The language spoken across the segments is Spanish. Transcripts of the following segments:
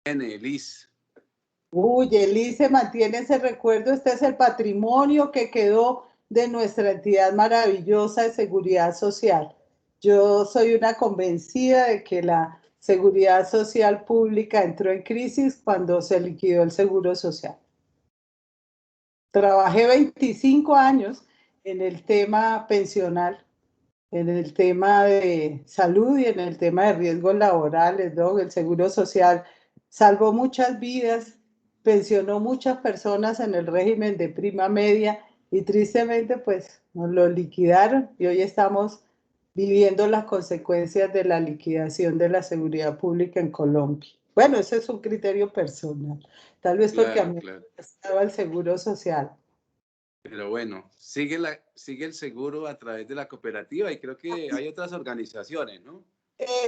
Liz. Uy, Elis se mantiene ese recuerdo. Este es el patrimonio que quedó de nuestra entidad maravillosa de seguridad social. Yo soy una convencida de que la seguridad social pública entró en crisis cuando se liquidó el seguro social. Trabajé 25 años en el tema pensional, en el tema de salud y en el tema de riesgos laborales, ¿no? El seguro social salvó muchas vidas, pensionó muchas personas en el régimen de prima media y tristemente pues nos lo liquidaron y hoy estamos viviendo las consecuencias de la liquidación de la seguridad pública en Colombia. Bueno, ese es un criterio personal, tal vez porque a Claro, mí claro. me gustaba el seguro social. Pero bueno, sigue el seguro a través de la cooperativa y creo que hay otras organizaciones, ¿no?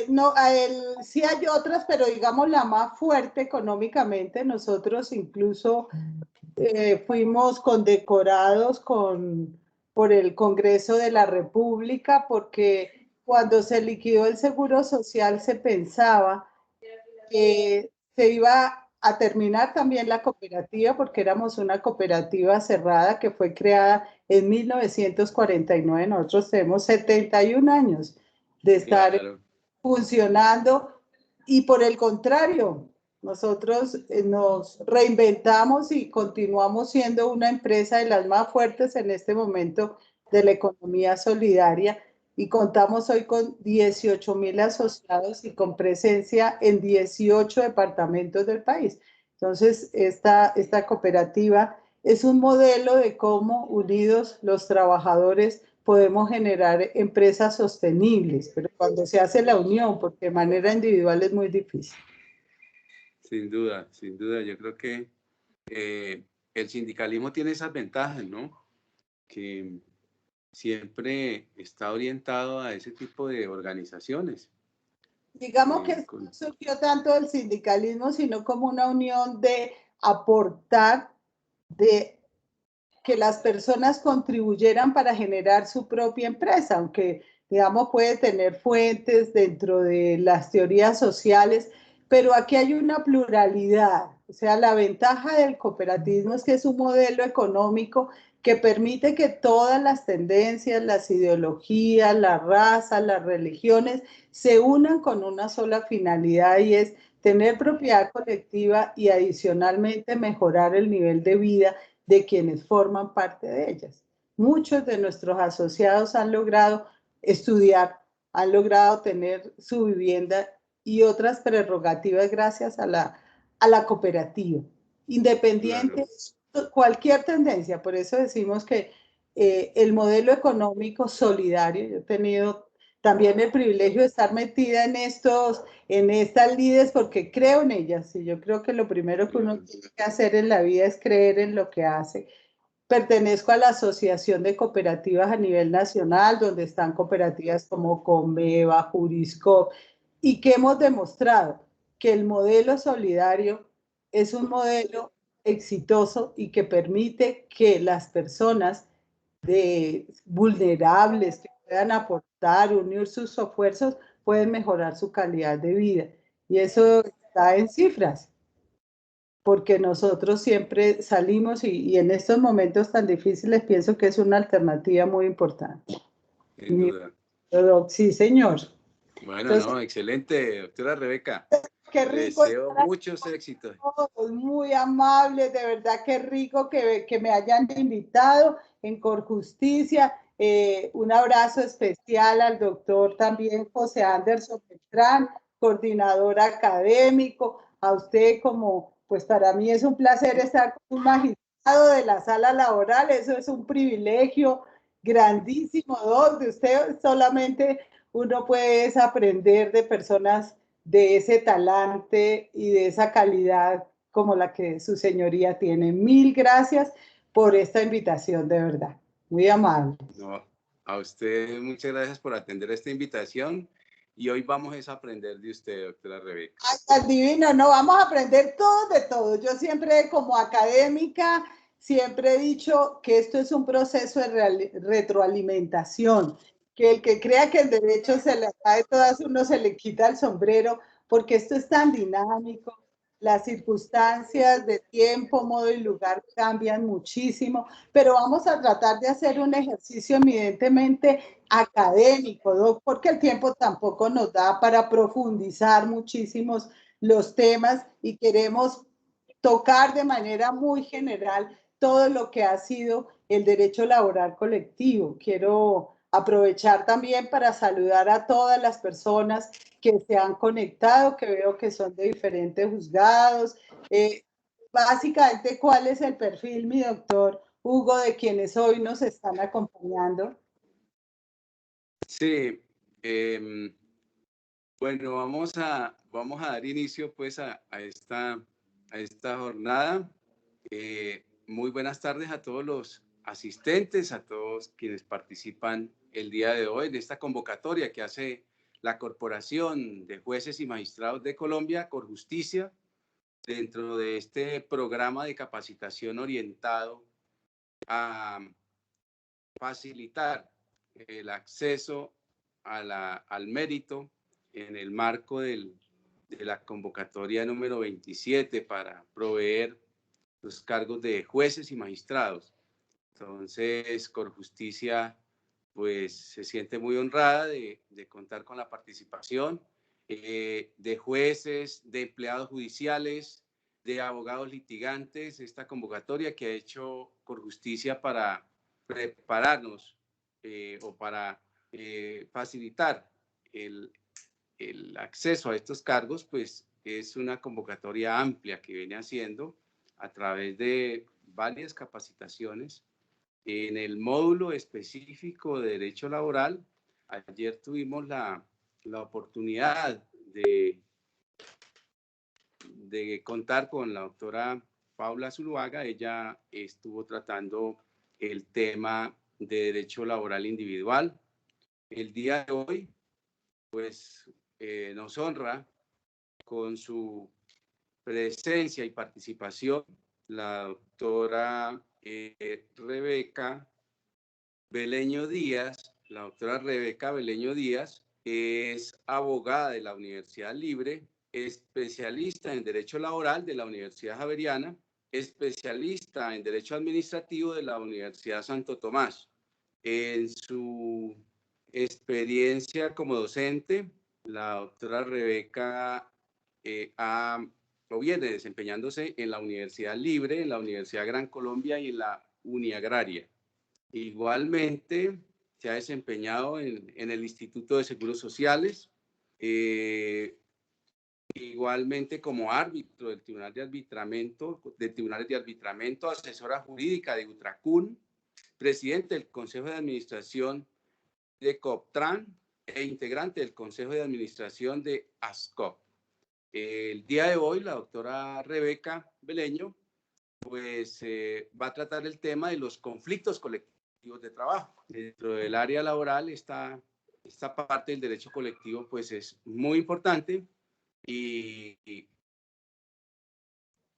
No, sí hay otras, pero digamos la más fuerte económicamente. Nosotros incluso fuimos condecorados por el Congreso de la República porque cuando se liquidó el Seguro Social se pensaba que se iba a terminar también la cooperativa porque éramos una cooperativa cerrada que fue creada en 1949. Nosotros tenemos 71 años de estar Claro. funcionando y por el contrario, nosotros nos reinventamos y continuamos siendo una empresa de las más fuertes en este momento de la economía solidaria y contamos hoy con 18.000 asociados y con presencia en 18 departamentos del país. Entonces, esta cooperativa es un modelo de cómo unidos los trabajadores podemos generar empresas sostenibles, pero cuando se hace la unión, porque de manera individual es muy difícil. Sin duda, sin duda. Yo creo que el sindicalismo tiene esas ventajas, ¿no? Que siempre está orientado a ese tipo de organizaciones. Digamos que no Con... surgió tanto del sindicalismo, sino como una unión de aportar, de que las personas contribuyeran para generar su propia empresa, aunque digamos puede tener fuentes dentro de las teorías sociales, pero aquí hay una pluralidad. O sea, la ventaja del cooperativismo es que es un modelo económico que permite que todas las tendencias, las ideologías, la raza, las religiones se unan con una sola finalidad y es tener propiedad colectiva y adicionalmente mejorar el nivel de vida de quienes forman parte de ellas. Muchos de nuestros asociados han logrado estudiar, han logrado tener su vivienda y otras prerrogativas gracias a la cooperativa, Claro. independiente de cualquier tendencia. Por eso decimos que el modelo económico solidario, yo he tenido también el privilegio de estar metida en estas líderes porque creo en ellas y yo creo que lo primero que uno Claro. tiene que hacer en la vida es creer en lo que hace. Pertenezco a la Asociación de Cooperativas a nivel nacional, donde están cooperativas como Conveva, Jurisco, y que hemos demostrado que el modelo solidario es un modelo exitoso y que permite que las personas vulnerables que puedan aportar, unir sus esfuerzos, pueden mejorar su calidad de vida. Y eso está en cifras, porque nosotros siempre salimos y en estos momentos tan difíciles pienso que es una alternativa muy importante. Sin duda. Sí, señor. Bueno, Entonces, no, excelente, doctora Rebeca. qué Le rico deseo estar aquí muchos éxitos. con todos, muy amables, de verdad qué rico que me hayan invitado en Corjusticia. Un abrazo especial al doctor también José Anderson Beltrán, coordinador académico, a usted como, pues para mí es un placer estar con un magistrado de la sala laboral, eso es un privilegio grandísimo, donde usted solamente uno puede aprender de personas de ese talante y de esa calidad como la que su señoría tiene. Mil gracias por esta invitación, de verdad. Muy amable. No, a usted muchas gracias por atender esta invitación y hoy vamos a aprender de usted, doctora Rebeca. Ay, divino, no, vamos a aprender todo de todo. Yo siempre como académica, siempre he dicho que esto es un proceso de retroalimentación, que el que crea que el derecho se le cae todas, uno se le quita el sombrero, porque esto es tan dinámico, las circunstancias de tiempo, modo y lugar cambian muchísimo, pero vamos a tratar de hacer un ejercicio evidentemente académico, ¿no? Porque el tiempo tampoco nos da para profundizar muchísimos los temas y queremos tocar de manera muy general todo lo que ha sido el derecho laboral colectivo. Quiero aprovechar también para saludar a todas las personas que se han conectado, que veo que son de diferentes juzgados. Básicamente, ¿cuál es el perfil, mi doctor Hugo, de quienes hoy nos están acompañando? Sí, bueno, vamos a dar inicio pues a esta jornada. Muy buenas tardes a todos los asistentes, a todos quienes participan el día de hoy en esta convocatoria que hace la Corporación de Jueces y Magistrados de Colombia, Corjusticia, dentro de este programa de capacitación orientado a facilitar el acceso al mérito en el marco de la convocatoria número 27 para proveer los cargos de jueces y magistrados. Entonces, Corjusticia pues se siente muy honrada de contar con la participación de jueces, de empleados judiciales, de abogados litigantes, esta convocatoria que ha hecho Corjusticia para prepararnos o para facilitar el, el acceso a estos cargos, pues es una convocatoria amplia que viene haciendo a través de varias capacitaciones en el módulo específico de Derecho Laboral. Ayer tuvimos la oportunidad de contar con la doctora Paula Zuluaga. Ella estuvo tratando el tema de Derecho Laboral Individual. El día de hoy, pues, nos honra con su presencia y participación la doctora Rebeca Beleño Díaz. La doctora Rebeca Beleño Díaz es abogada de la Universidad Libre, especialista en Derecho Laboral de la Universidad Javeriana, especialista en Derecho Administrativo de la Universidad Santo Tomás. En su experiencia como docente, la doctora Rebeca viene desempeñándose en la Universidad Libre, en la Universidad Gran Colombia y en la Uniagraria. Igualmente, se ha desempeñado en el Instituto de Seguros Sociales, igualmente como árbitro del Tribunal de Arbitramiento, de Tribunales de Arbitramiento, asesora jurídica de Utracún, presidente del Consejo de Administración de COPTRAN e integrante del Consejo de Administración de ASCOP. El día de hoy, la doctora Rebeca Beleño, pues va a tratar el tema de los conflictos colectivos de trabajo. Dentro del área laboral, esta parte del derecho colectivo pues es muy importante y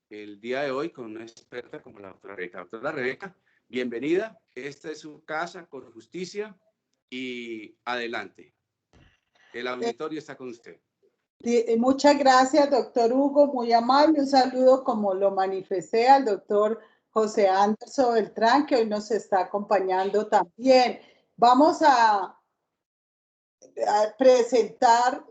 el día de hoy con una experta como la doctora Rebeca. Doctora Rebeca, bienvenida. Esta es su casa, Corjusticia, y adelante. El auditorio está con usted. Muchas gracias, doctor Hugo, muy amable. Un saludo, como lo manifesté, al doctor José Anderson Beltrán, que hoy nos está acompañando también. Vamos a presentar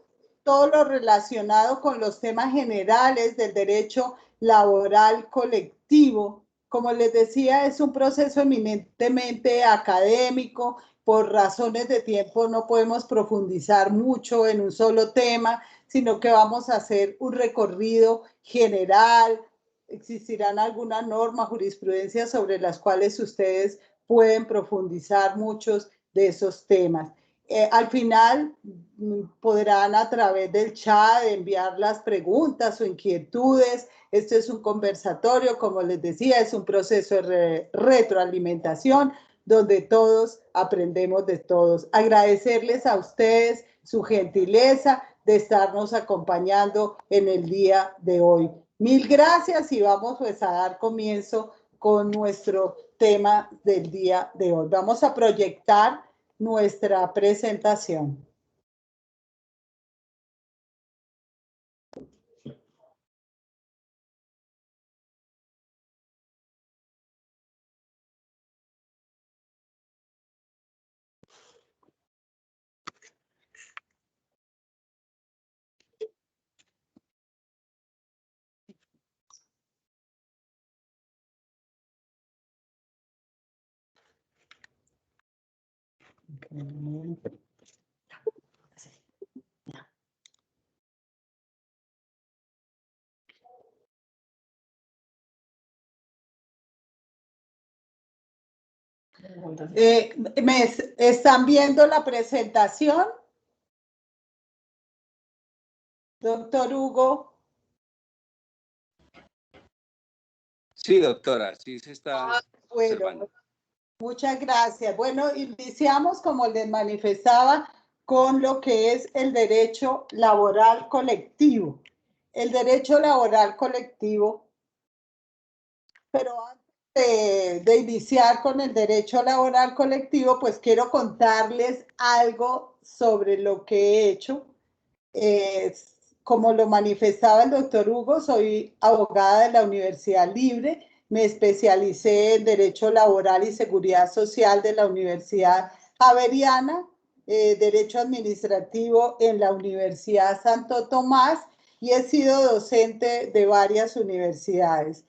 todo lo relacionado con los temas generales del derecho laboral colectivo. Como les decía, es un proceso eminentemente académico. Por razones de tiempo no podemos profundizar mucho en un solo tema, sino que vamos a hacer un recorrido general. Existirán algunas normas, jurisprudencias sobre las cuales ustedes pueden profundizar muchos de esos temas. Al final podrán a través del chat enviar las preguntas o inquietudes. Esto es un conversatorio, como les decía, es un proceso de retroalimentación donde todos aprendemos de todos. Agradecerles a ustedes su gentileza de estarnos acompañando en el día de hoy. Mil gracias y vamos pues a dar comienzo con nuestro tema del día de hoy. Vamos a proyectar nuestra presentación. ¿Me están viendo la presentación? Doctor Hugo. Sí, doctora, sí se está observando. Bueno, muchas gracias. Bueno, iniciamos, como les manifestaba, con lo que es el derecho laboral colectivo. El derecho laboral colectivo, pero antes de iniciar con el derecho laboral colectivo, pues quiero contarles algo sobre lo que he hecho. Como lo manifestaba el doctor Hugo, soy abogada de la Universidad Libre, me especialicé en Derecho Laboral y Seguridad Social de la Universidad Javeriana, Derecho Administrativo en la Universidad Santo Tomás y he sido docente de varias universidades.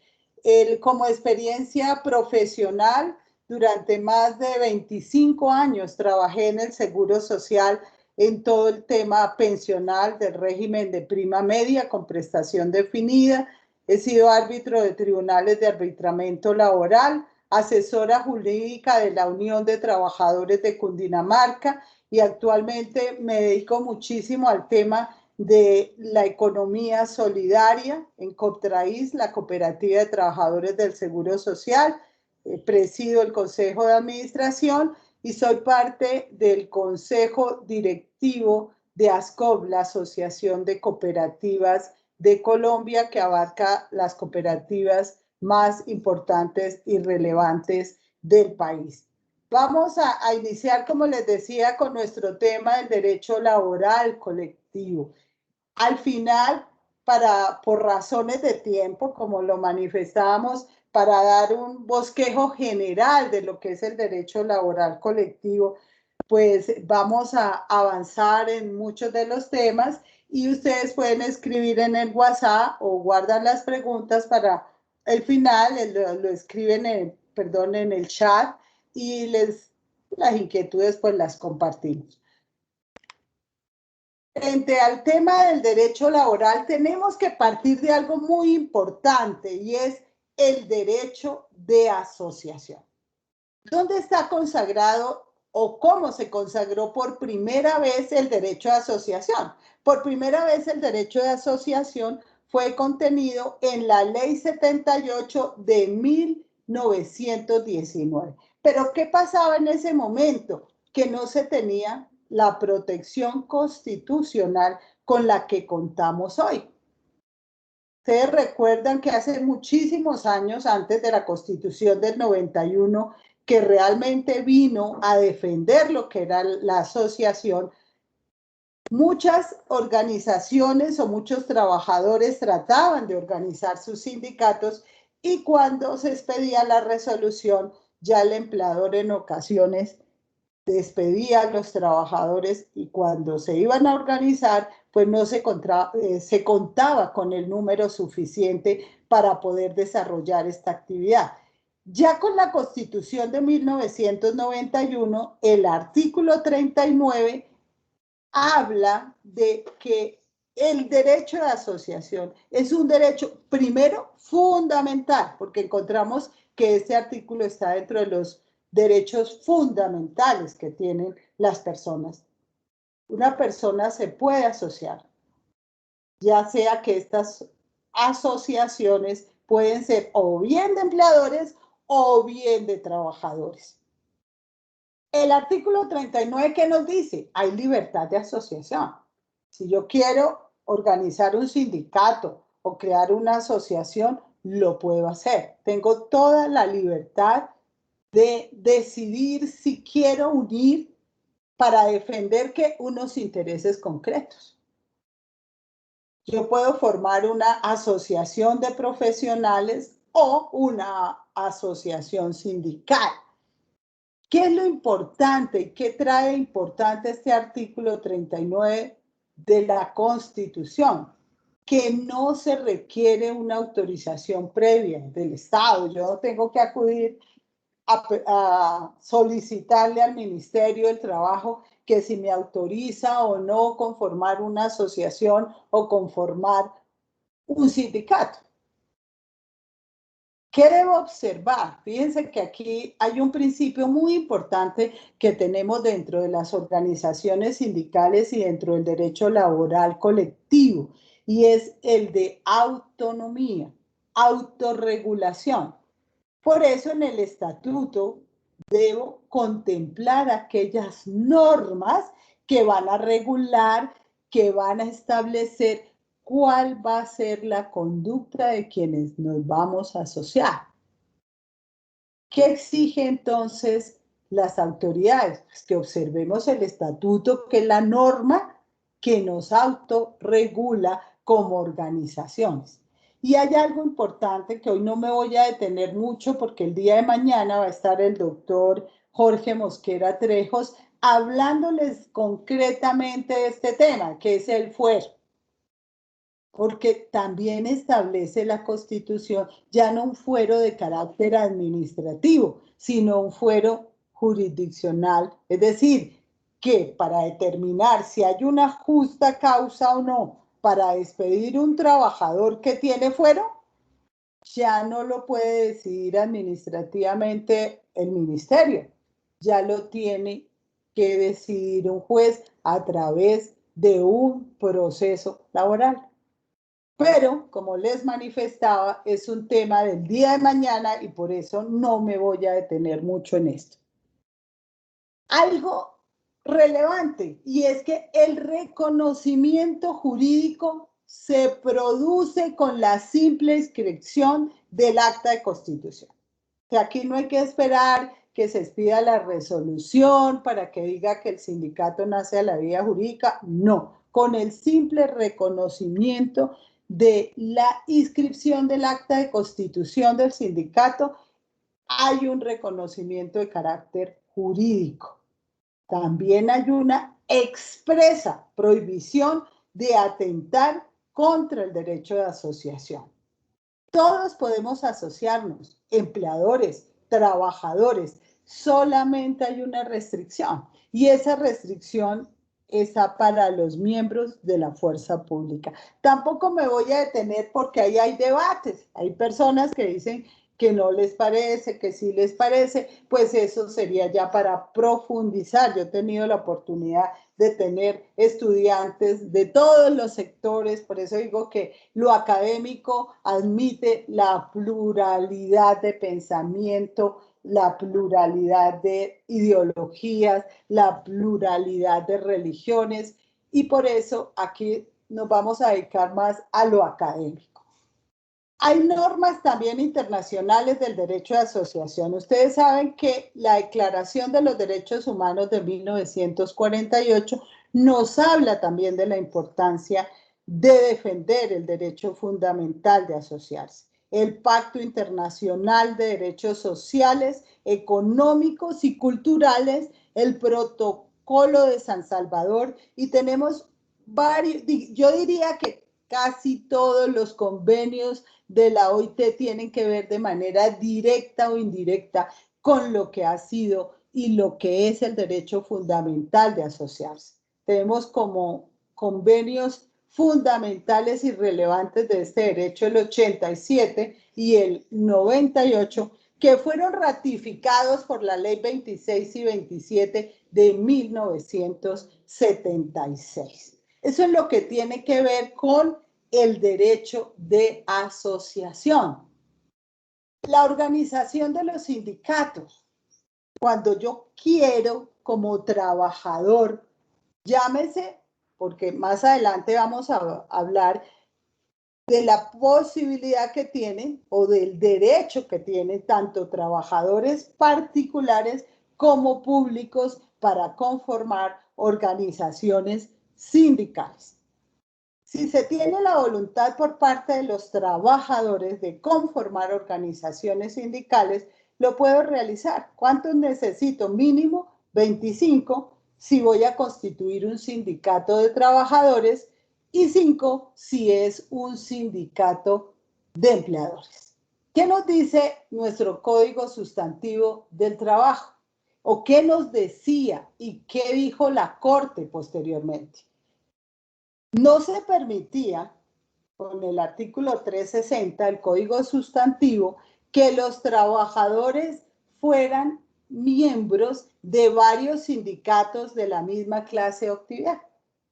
Como experiencia profesional, durante más de 25 años trabajé en el Seguro Social en todo el tema pensional del régimen de prima media con prestación definida. He sido árbitro de tribunales de arbitramiento laboral, asesora jurídica de la Unión de Trabajadores de Cundinamarca y actualmente me dedico muchísimo al tema de la economía solidaria en Coptraís, la Cooperativa de Trabajadores del Seguro Social. Presido el Consejo de Administración y soy parte del Consejo Directivo de ASCOB, la Asociación de Cooperativas de Colombia, que abarca las cooperativas más importantes y relevantes del país. Vamos a iniciar, como les decía, con nuestro tema del derecho laboral colectivo. Al final, por razones de tiempo, como lo manifestábamos, para dar un bosquejo general de lo que es el derecho laboral colectivo, pues vamos a avanzar en muchos de los temas y ustedes pueden escribir en el WhatsApp o guardan las preguntas para el final, lo escriben en el chat y las inquietudes pues las compartimos. Frente al tema del derecho laboral, tenemos que partir de algo muy importante y es el derecho de asociación. ¿Dónde está consagrado o cómo se consagró por primera vez el derecho de asociación? Por primera vez el derecho de asociación fue contenido en la Ley 78 de 1919. Pero ¿qué pasaba en ese momento? Que no se tenía la protección constitucional con la que contamos hoy. Ustedes recuerdan que hace muchísimos años, antes de la Constitución del 91, que realmente vino a defender lo que era la asociación, muchas organizaciones o muchos trabajadores trataban de organizar sus sindicatos y cuando se expedía la resolución, ya el empleador en ocasiones despedía a los trabajadores y cuando se iban a organizar, pues no se contaba con el número suficiente para poder desarrollar esta actividad. Ya con la Constitución de 1991, el artículo 39 habla de que el derecho de asociación es un derecho, primero, fundamental, porque encontramos que este artículo está dentro de los derechos fundamentales que tienen las personas. Una persona se puede asociar, ya sea que estas asociaciones pueden ser o bien de empleadores o bien de trabajadores. El artículo 39, ¿qué nos dice? Hay libertad de asociación. Si yo quiero organizar un sindicato o crear una asociación, lo puedo hacer. Tengo toda la libertad de decidir si quiero unir para defender unos intereses concretos. Yo puedo formar una asociación de profesionales o una asociación sindical. ¿Qué es lo importante y qué trae importante este artículo 39 de la Constitución? Que no se requiere una autorización previa del Estado. Yo no tengo que acudir a solicitarle al Ministerio del Trabajo que si me autoriza o no conformar una asociación o conformar un sindicato. ¿Qué debo observar? Fíjense que aquí hay un principio muy importante que tenemos dentro de las organizaciones sindicales y dentro del derecho laboral colectivo, y es el de autonomía, autorregulación. Por eso en el estatuto debo contemplar aquellas normas que van a regular, que van a establecer cuál va a ser la conducta de quienes nos vamos a asociar. ¿Qué exige entonces las autoridades? Pues que observemos el estatuto, que es la norma que nos autorregula como organizaciones. Y hay algo importante que hoy no me voy a detener mucho porque el día de mañana va a estar el doctor Jorge Mosquera Trejos hablándoles concretamente de este tema, que es el fuero. Porque también establece la Constitución ya no un fuero de carácter administrativo, sino un fuero jurisdiccional, es decir, que para determinar si hay una justa causa o no para despedir un trabajador que tiene fuero, ya no lo puede decidir administrativamente el ministerio, ya lo tiene que decidir un juez a través de un proceso laboral. Pero, como les manifestaba, es un tema del día de mañana y por eso no me voy a detener mucho en esto. Algo relevante, y es que el reconocimiento jurídico se produce con la simple inscripción del acta de constitución. O sea, aquí no hay que esperar que se expida la resolución para que diga que el sindicato nace a la vía jurídica. No, con el simple reconocimiento de la inscripción del acta de constitución del sindicato, hay un reconocimiento de carácter jurídico. También hay una expresa prohibición de atentar contra el derecho de asociación. Todos podemos asociarnos, empleadores, trabajadores, solamente hay una restricción y esa restricción está para los miembros de la fuerza pública. Tampoco me voy a detener porque ahí hay debates, hay personas que dicen que no les parece, que sí les parece, pues eso sería ya para profundizar. Yo he tenido la oportunidad de tener estudiantes de todos los sectores, por eso digo que lo académico admite la pluralidad de pensamiento, la pluralidad de ideologías, la pluralidad de religiones, y por eso aquí nos vamos a dedicar más a lo académico. Hay normas también internacionales del derecho de asociación. Ustedes saben que la Declaración de los Derechos Humanos de 1948 nos habla también de la importancia de defender el derecho fundamental de asociarse. El Pacto Internacional de Derechos Sociales, Económicos y Culturales, el Protocolo de San Salvador, y tenemos varios, yo diría que casi todos los convenios de la OIT tienen que ver de manera directa o indirecta con lo que ha sido y lo que es el derecho fundamental de asociarse. Tenemos como convenios fundamentales y relevantes de este derecho el 87 y el 98, que fueron ratificados por la ley 26 y 27 de 1976. Eso es lo que tiene que ver con el derecho de asociación. La organización de los sindicatos. Cuando yo quiero como trabajador, llámese, porque más adelante vamos a hablar de la posibilidad que tienen o del derecho que tienen tanto trabajadores particulares como públicos para conformar organizaciones sindicales. Si se tiene la voluntad por parte de los trabajadores de conformar organizaciones sindicales, lo puedo realizar. ¿Cuántos necesito? Mínimo 25 si voy a constituir un sindicato de trabajadores y 5 si es un sindicato de empleadores. ¿Qué nos dice nuestro Código Sustantivo del Trabajo? ¿O qué nos decía y qué dijo la Corte posteriormente? No se permitía, con el artículo 360 del Código Sustantivo, que los trabajadores fueran miembros de varios sindicatos de la misma clase o actividad.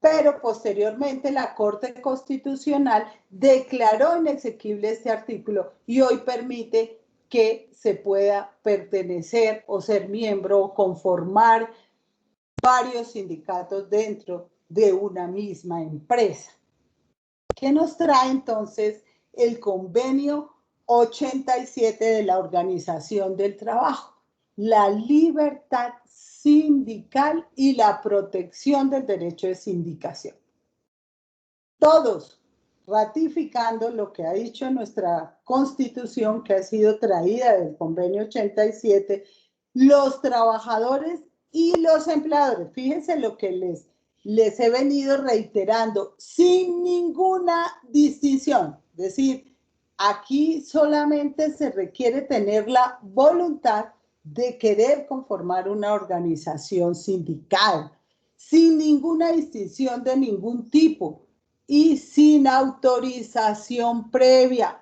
Pero posteriormente la Corte Constitucional declaró inexequible este artículo y hoy permite que se pueda pertenecer o ser miembro o conformar varios sindicatos dentro de una misma empresa. ¿Qué nos trae entonces el convenio 87 de la Organización del Trabajo? La libertad sindical y la protección del derecho de sindicación. Todos ratificando lo que ha dicho nuestra Constitución, que ha sido traída del convenio 87, los trabajadores y los empleadores. Fíjense lo que les he venido reiterando, sin ninguna distinción. Es decir, aquí solamente se requiere tener la voluntad de querer conformar una organización sindical, sin ninguna distinción de ningún tipo y sin autorización previa.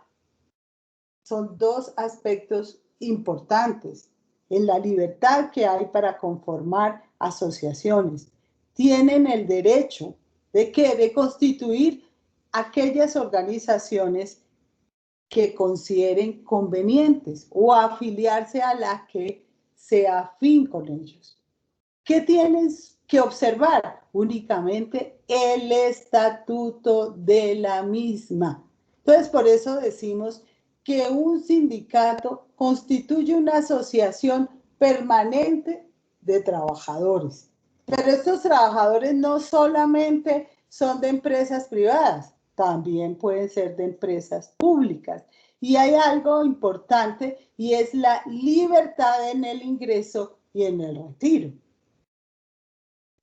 Son dos aspectos importantes en la libertad que hay para conformar asociaciones. Tienen el derecho de constituir aquellas organizaciones que consideren convenientes o afiliarse a las que sea afín con ellos. ¿Qué tienes que observar? Únicamente el estatuto de la misma. Entonces, por eso decimos que un sindicato constituye una asociación permanente de trabajadores. Pero estos trabajadores no solamente son de empresas privadas, también pueden ser de empresas públicas. Y hay algo importante y es la libertad en el ingreso y en el retiro.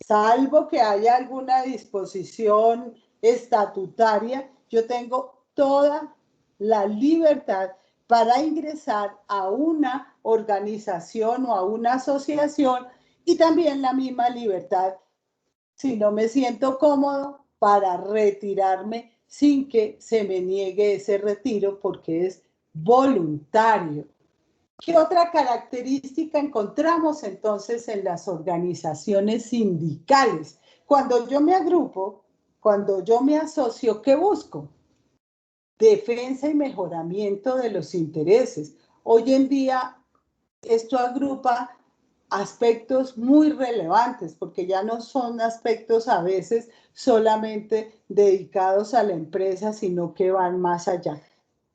Salvo que haya alguna disposición estatutaria, yo tengo toda la libertad para ingresar a una organización o a una asociación y también la misma libertad, si no me siento cómodo, para retirarme sin que se me niegue ese retiro porque es voluntario. ¿Qué otra característica encontramos entonces en las organizaciones sindicales? Cuando yo me agrupo, cuando yo me asocio, ¿qué busco? Defensa y mejoramiento de los intereses. Hoy en día esto agrupa aspectos muy relevantes, porque ya no son aspectos a veces solamente dedicados a la empresa, sino que van más allá.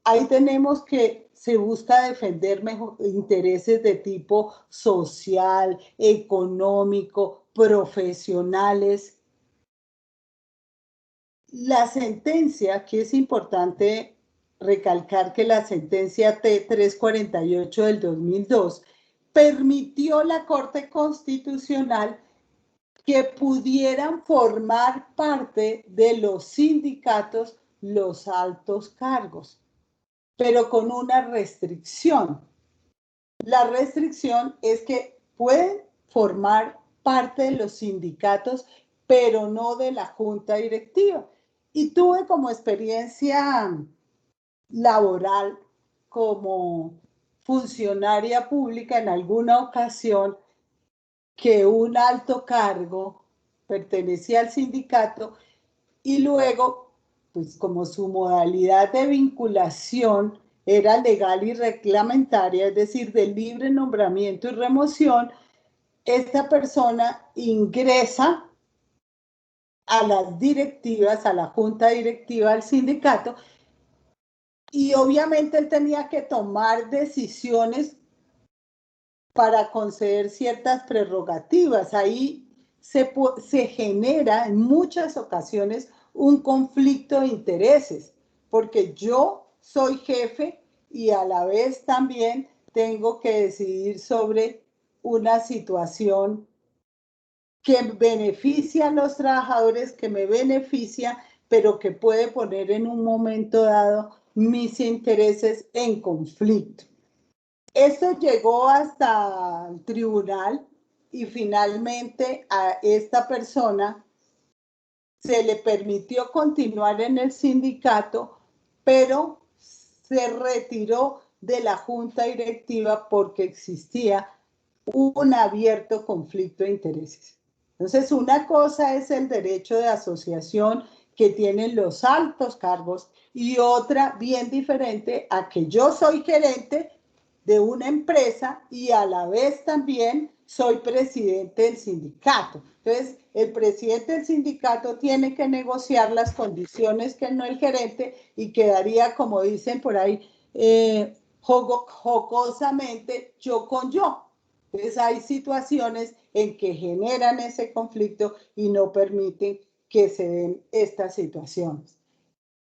Ahí tenemos que se busca defender intereses de tipo social, económico, profesionales. La sentencia, que es importante recalcar que la sentencia T348 del 2002 permitió a la Corte Constitucional que pudieran formar parte de los sindicatos los altos cargos, pero con una restricción. La restricción es que pueden formar parte de los sindicatos, pero no de la junta directiva. Y tuve como experiencia laboral como funcionaria pública en alguna ocasión que un alto cargo pertenecía al sindicato y luego, pues como su modalidad de vinculación era legal y reglamentaria, es decir, de libre nombramiento y remoción, esta persona ingresa a las directivas, a la junta directiva del sindicato, y obviamente él tenía que tomar decisiones para conceder ciertas prerrogativas. Ahí se genera en muchas ocasiones un conflicto de intereses, porque yo soy jefe y a la vez también tengo que decidir sobre una situación que beneficia a los trabajadores, que me beneficia, pero que puede poner en un momento dado mis intereses en conflicto. Esto llegó hasta el tribunal y finalmente a esta persona se le permitió continuar en el sindicato, pero se retiró de la junta directiva porque existía un abierto conflicto de intereses. Entonces, una cosa es el derecho de asociación que tienen los altos cargos y otra bien diferente a que yo soy gerente de una empresa y a la vez también soy presidente del sindicato. Entonces, el presidente del sindicato tiene que negociar las condiciones que no el gerente y quedaría, como dicen por ahí, jocosamente, yo con yo. Entonces, hay situaciones en que generan ese conflicto y no permiten que se den estas situaciones.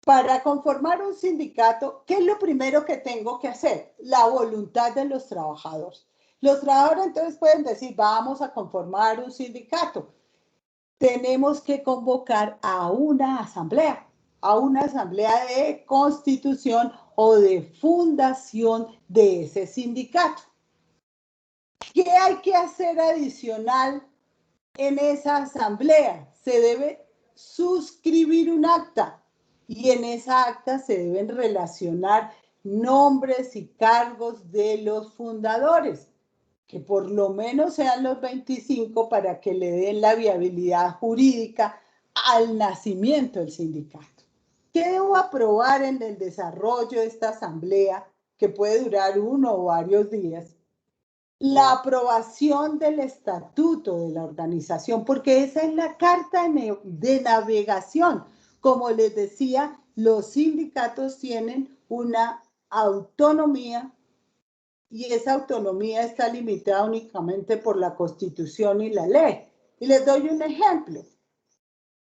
Para conformar un sindicato, ¿qué es lo primero que tengo que hacer? La voluntad de los trabajadores. Los trabajadores entonces pueden decir, vamos a conformar un sindicato. Tenemos que convocar a una asamblea de constitución o de fundación de ese sindicato. ¿Qué hay que hacer adicional en esa asamblea? Se debe suscribir un acta y en esa acta se deben relacionar nombres y cargos de los fundadores, que por lo menos sean los 25 para que le den la viabilidad jurídica al nacimiento del sindicato. ¿Qué debo aprobar en el desarrollo de esta asamblea que puede durar 1 o varios días? La aprobación del estatuto de la organización, porque esa es la carta de navegación. Como les decía, los sindicatos tienen una autonomía y esa autonomía está limitada únicamente por la Constitución y la ley. Y les doy un ejemplo.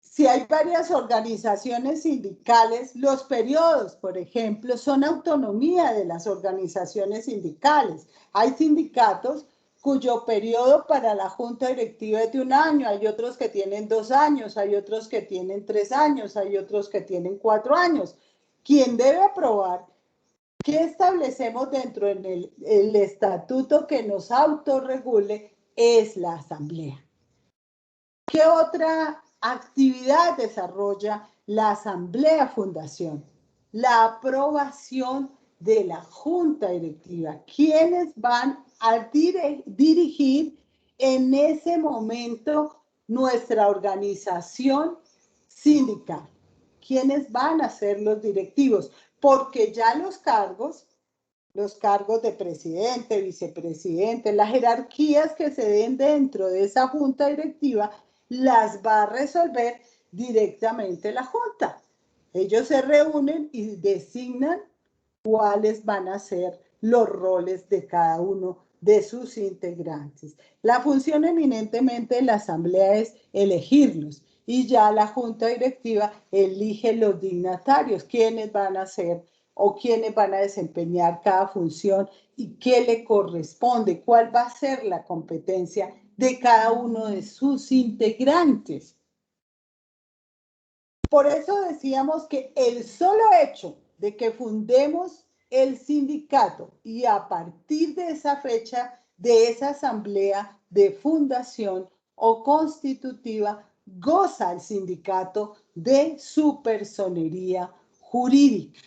Si hay varias organizaciones sindicales, los periodos, por ejemplo, son autonomía de las organizaciones sindicales. Hay sindicatos cuyo periodo para la junta directiva es de 1 año, hay otros que tienen 2 años, hay otros que tienen 3 años, hay otros que tienen 4 años. Quien debe aprobar qué establecemos dentro del estatuto que nos autorregule es la asamblea. ¿Qué otra actividad desarrolla la Asamblea Fundación? La aprobación de la Junta Directiva. ¿Quiénes van a dirigir en ese momento nuestra organización sindical? ¿Quiénes van a ser los directivos? Porque ya los cargos de presidente, vicepresidente, las jerarquías que se den dentro de esa junta directiva, las va a resolver directamente la junta. Ellos se reúnen y designan cuáles van a ser los roles de cada uno de sus integrantes. La función eminentemente de la asamblea es elegirlos y ya la junta directiva elige los dignatarios, quiénes van a ser o quiénes van a desempeñar cada función y qué le corresponde, cuál va a ser la competencia de cada uno de sus integrantes. Por eso decíamos que el solo hecho de que fundemos el sindicato y a partir de esa fecha, de esa asamblea de fundación o constitutiva, goza el sindicato de su personería jurídica.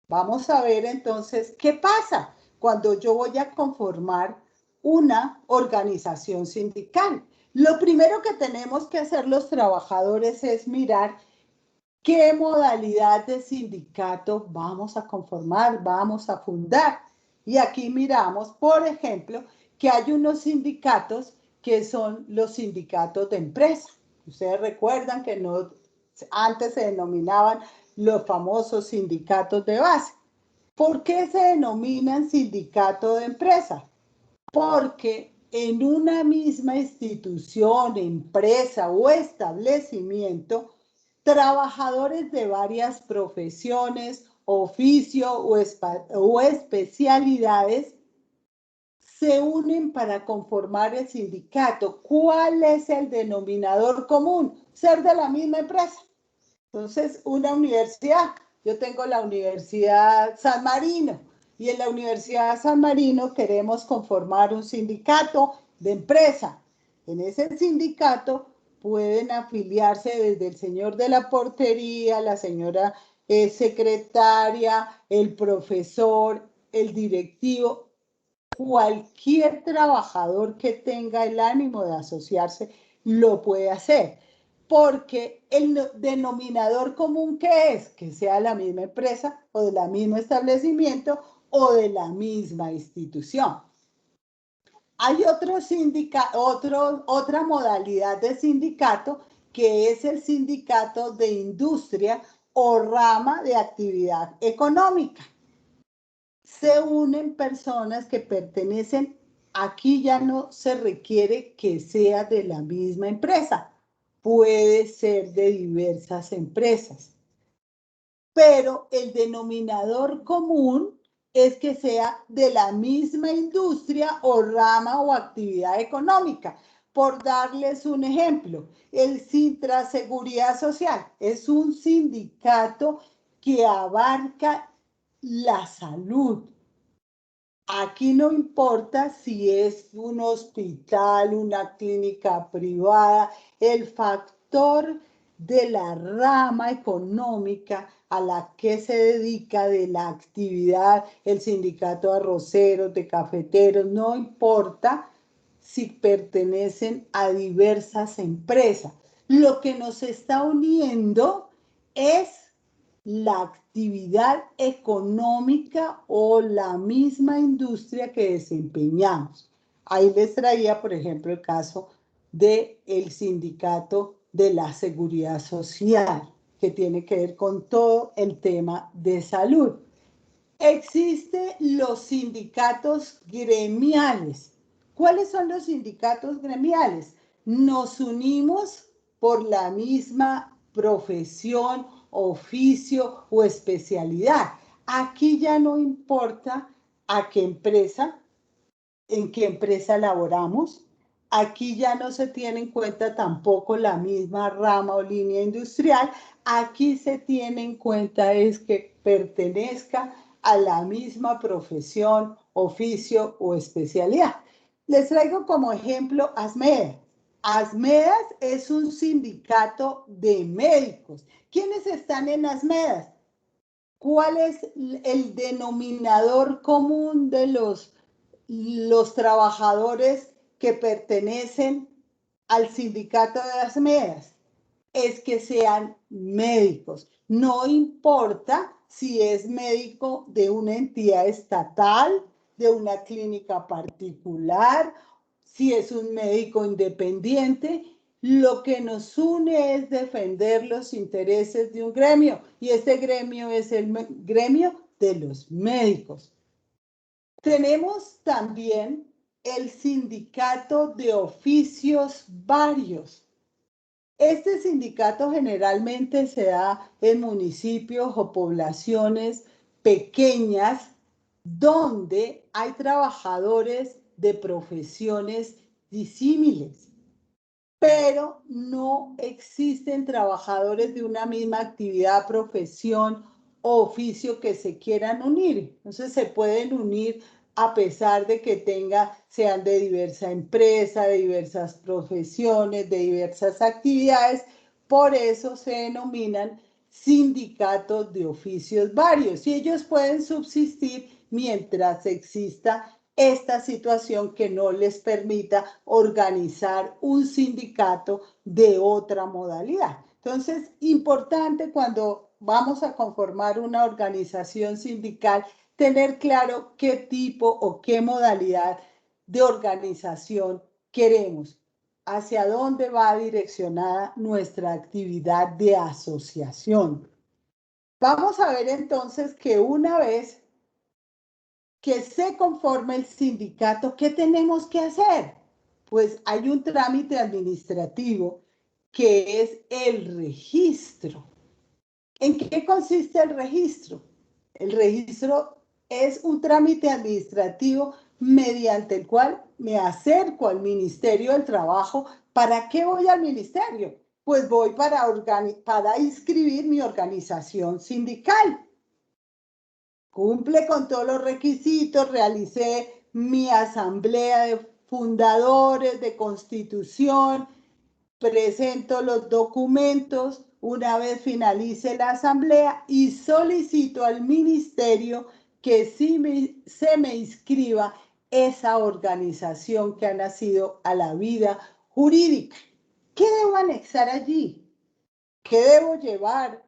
Vamos a ver entonces qué pasa cuando yo voy a conformar una organización sindical. Lo primero que tenemos que hacer los trabajadores es mirar qué modalidad de sindicato vamos a conformar, vamos a fundar. Y aquí miramos, por ejemplo, que hay unos sindicatos que son los sindicatos de empresa. Ustedes recuerdan que antes se denominaban los famosos sindicatos de base. ¿Por qué se denominan sindicato de empresa? Porque en una misma institución, empresa o establecimiento, trabajadores de varias profesiones, oficio o especialidades se unen para conformar el sindicato. ¿Cuál es el denominador común? Ser de la misma empresa. Entonces, una universidad yo tengo la Universidad San Marino y en la Universidad San Marino queremos conformar un sindicato de empresa. En ese sindicato pueden afiliarse desde el señor de la portería, la señora secretaria, el profesor, el directivo, cualquier trabajador que tenga el ánimo de asociarse lo puede hacer, porque el denominador común que es que sea la misma empresa o de la mismo establecimiento o de la misma institución. Hay otra modalidad de sindicato que es el sindicato de industria o rama de actividad económica. Se unen personas que pertenecen, aquí ya no se requiere que sea de la misma empresa, puede ser de diversas empresas, pero el denominador común es que sea de la misma industria o rama o actividad económica. Por darles un ejemplo, el Sintra Seguridad Social es un sindicato que abarca la salud. Aquí no importa si es un hospital, una clínica privada, el factor de la rama económica a la que se dedica de la actividad, el sindicato de arroceros, de cafeteros, no importa si pertenecen a diversas empresas. Lo que nos está uniendo es la actividad económica o la misma industria que desempeñamos. Ahí les traía, por ejemplo, el caso del sindicato de la seguridad social, que tiene que ver con todo el tema de salud. Existen los sindicatos gremiales. ¿Cuáles son los sindicatos gremiales? Nos unimos por la misma profesión, oficio o especialidad. Aquí ya no importa a qué empresa, en qué empresa laboramos. Aquí ya no se tiene en cuenta tampoco la misma rama o línea industrial. Aquí se tiene en cuenta es que pertenezca a la misma profesión, oficio o especialidad. Les traigo como ejemplo ASMEDAS. ASMEDAS es un sindicato de médicos. ¿Quiénes están en ASMEDAS? ¿Cuál es el denominador común de los trabajadores que pertenecen al sindicato de ASMEDAS? Es que sean médicos. No importa si es médico de una entidad estatal, de una clínica particular, si es un médico independiente, lo que nos une es defender los intereses de un gremio y este gremio es el gremio de los médicos. Tenemos también el sindicato de oficios varios. Este sindicato generalmente se da en municipios o poblaciones pequeñas donde hay trabajadores de profesiones disímiles, pero no existen trabajadores de una misma actividad, profesión o oficio que se quieran unir. Entonces se pueden unir a pesar de que sean de diversa empresa, de diversas profesiones, de diversas actividades. Por eso se denominan sindicatos de oficios varios y ellos pueden subsistir mientras exista esta situación que no les permita organizar un sindicato de otra modalidad. Entonces, importante cuando vamos a conformar una organización sindical, tener claro qué tipo o qué modalidad de organización queremos, hacia dónde va direccionada nuestra actividad de asociación. Vamos a ver entonces que una vez que se conforme el sindicato, ¿qué tenemos que hacer? Pues hay un trámite administrativo que es el registro. ¿En qué consiste el registro? El registro es un trámite administrativo mediante el cual me acerco al Ministerio del Trabajo. ¿Para qué voy al ministerio? pues voy para inscribir mi organización sindical. Cumple con todos los requisitos, realicé mi asamblea de fundadores, de constitución, presento los documentos, una vez finalice la asamblea y solicito al ministerio que se me inscriba esa organización que ha nacido a la vida jurídica. ¿Qué debo anexar allí? ¿Qué debo llevar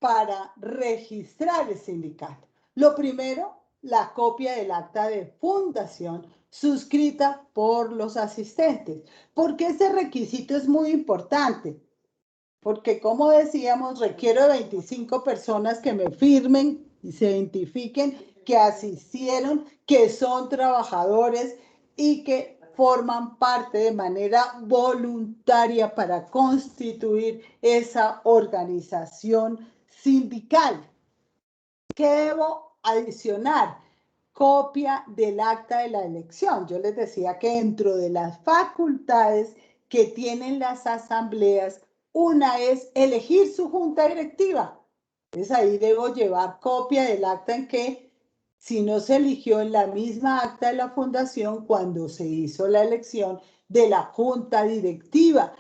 para registrar el sindicato? Lo primero, la copia del acta de fundación suscrita por los asistentes, porque ese requisito es muy importante, porque como decíamos, requiero de 25 personas que me firmen y se identifiquen que asistieron, que son trabajadores y que forman parte de manera voluntaria para constituir esa organización sindical. ¿Qué debo adicionar? Copia del acta de la elección. Yo les decía que dentro de las facultades que tienen las asambleas, una es elegir su junta directiva. Entonces ahí debo llevar copia del acta en que, si no se eligió en la misma acta de la fundación cuando se hizo la elección de la junta directiva,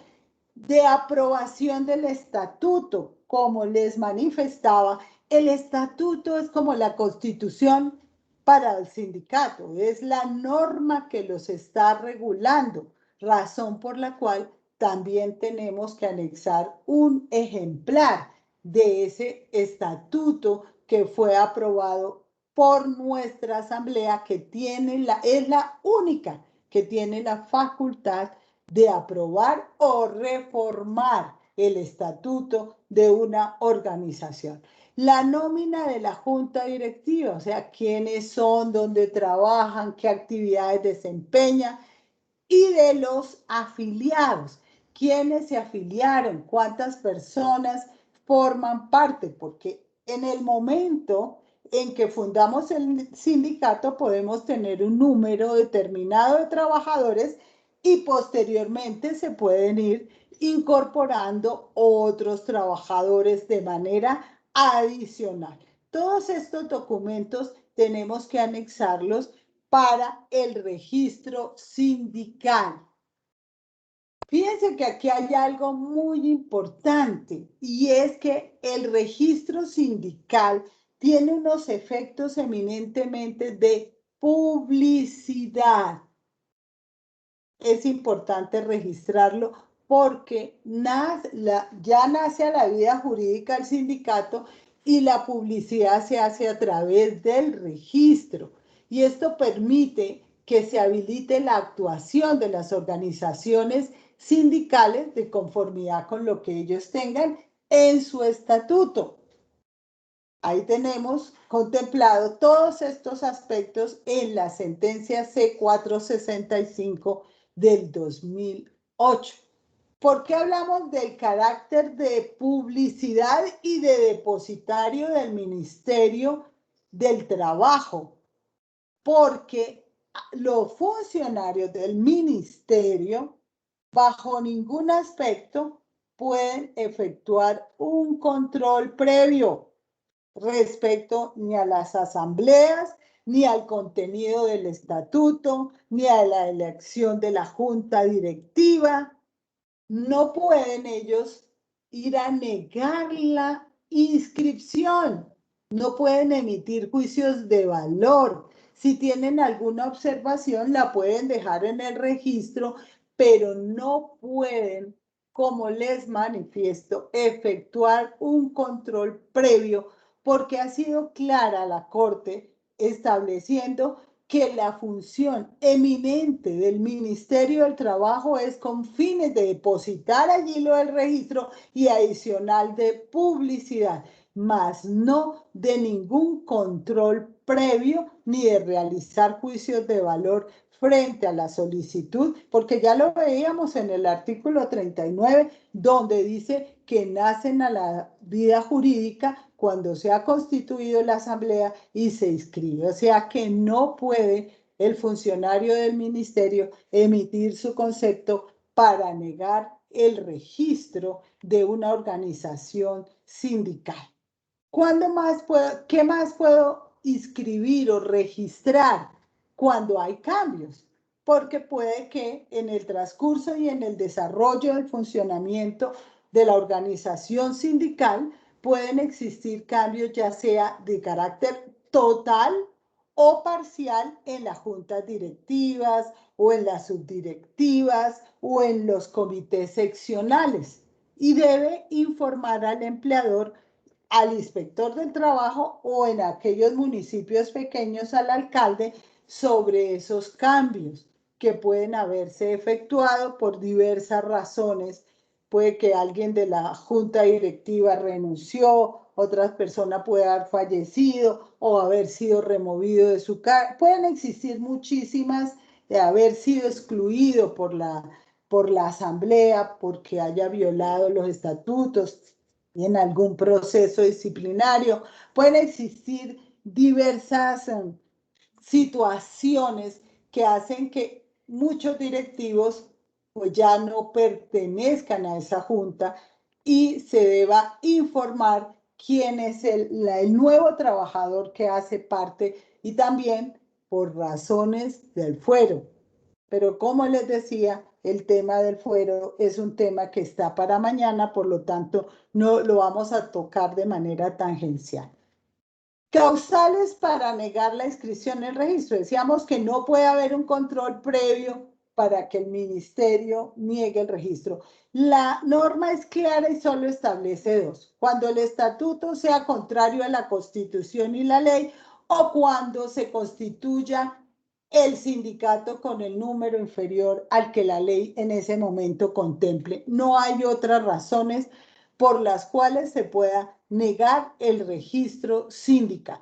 de aprobación del estatuto, como les manifestaba, el estatuto es como la constitución para el sindicato, es la norma que los está regulando, razón por la cual también tenemos que anexar un ejemplar de ese estatuto que fue aprobado por nuestra asamblea, que es la única que tiene la facultad de aprobar o reformar el estatuto de una organización. La nómina de la junta directiva, o sea, quiénes son, dónde trabajan, qué actividades desempeñan, y de los afiliados, quiénes se afiliaron, cuántas personas forman parte, porque en el momento en que fundamos el sindicato podemos tener un número determinado de trabajadores y posteriormente se pueden ir incorporando otros trabajadores de manera adicional. Todos estos documentos tenemos que anexarlos para el registro sindical. Fíjense que aquí hay algo muy importante y es que el registro sindical tiene unos efectos eminentemente de publicidad. Es importante registrarlo porque ya nace a la vida jurídica el sindicato y la publicidad se hace a través del registro. Y esto permite que se habilite la actuación de las organizaciones sindicales de conformidad con lo que ellos tengan en su estatuto. Ahí tenemos contemplado todos estos aspectos en la sentencia C465 del 2008. ¿Por qué hablamos del carácter de publicidad y de depositario del Ministerio del Trabajo? Porque los funcionarios del ministerio, bajo ningún aspecto, pueden efectuar un control previo respecto ni a las asambleas, ni al contenido del estatuto, ni a la elección de la junta directiva. No pueden ellos ir a negar la inscripción, no pueden emitir juicios de valor. Si tienen alguna observación, la pueden dejar en el registro, pero no pueden, como les manifiesto, efectuar un control previo, porque ha sido clara la Corte estableciendo que la función eminente del Ministerio del Trabajo es con fines de depositar allí lo del registro y adicional de publicidad, mas no de ningún control previo ni de realizar juicios de valor frente a la solicitud, porque ya lo veíamos en el artículo 39, donde dice que nacen a la vida jurídica cuando se ha constituido la asamblea y se inscribe. O sea que no puede el funcionario del ministerio emitir su concepto para negar el registro de una organización sindical. ¿Qué más puedo inscribir o registrar cuando hay cambios? Porque puede que en el transcurso y en el desarrollo del funcionamiento de la organización sindical pueden existir cambios ya sea de carácter total o parcial en las juntas directivas o en las subdirectivas o en los comités seccionales y debe informar al empleador, al inspector del trabajo o en aquellos municipios pequeños al alcalde sobre esos cambios que pueden haberse efectuado por diversas razones. Puede que alguien de la junta directiva renunció, otra persona puede haber fallecido o haber sido removido de su cargo. Pueden existir muchísimas de haber sido excluido por la asamblea porque haya violado los estatutos y en algún proceso disciplinario. Pueden existir diversas situaciones que hacen que muchos directivos pues ya no pertenezcan a esa junta y se deba informar quién es el nuevo trabajador que hace parte y también por razones del fuero. Pero como les decía, el tema del fuero es un tema que está para mañana, por lo tanto no lo vamos a tocar de manera tangencial. Causales para negar la inscripción en el registro. Decíamos que no puede haber un control previo para que el ministerio niegue el registro. La norma es clara y solo establece dos: cuando el estatuto sea contrario a la Constitución y la ley o cuando se constituya el sindicato con el número inferior al que la ley en ese momento contemple. No hay otras razones por las cuales se pueda negar el registro sindical.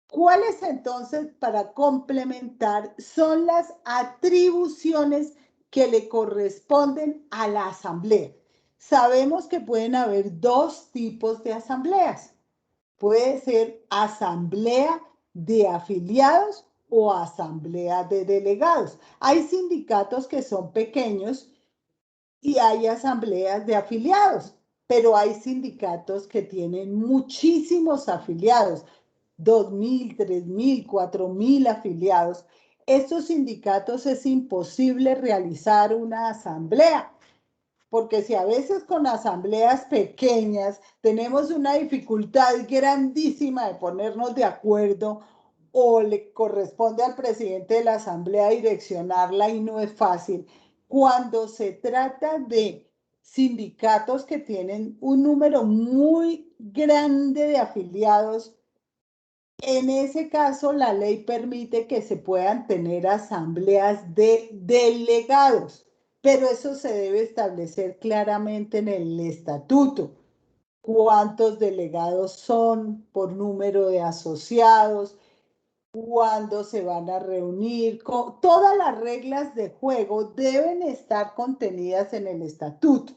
¿Cuáles entonces, para complementar, son las atribuciones que le corresponden a la asamblea? Sabemos que pueden haber dos tipos de asambleas. Puede ser asamblea de afiliados o asamblea de delegados. Hay sindicatos que son pequeños y hay asambleas de afiliados, pero hay sindicatos que tienen muchísimos afiliados, 2.000, 3.000, 4.000 afiliados. Estos sindicatos es imposible realizar una asamblea, porque si a veces con asambleas pequeñas tenemos una dificultad grandísima de ponernos de acuerdo o le corresponde al presidente de la asamblea direccionarla y no es fácil, cuando se trata de sindicatos que tienen un número muy grande de afiliados, en ese caso la ley permite que se puedan tener asambleas de delegados, pero eso se debe establecer claramente en el estatuto. ¿Cuántos delegados son por número de asociados? ¿Cuándo se van a reunir? Todas las reglas de juego deben estar contenidas en el estatuto.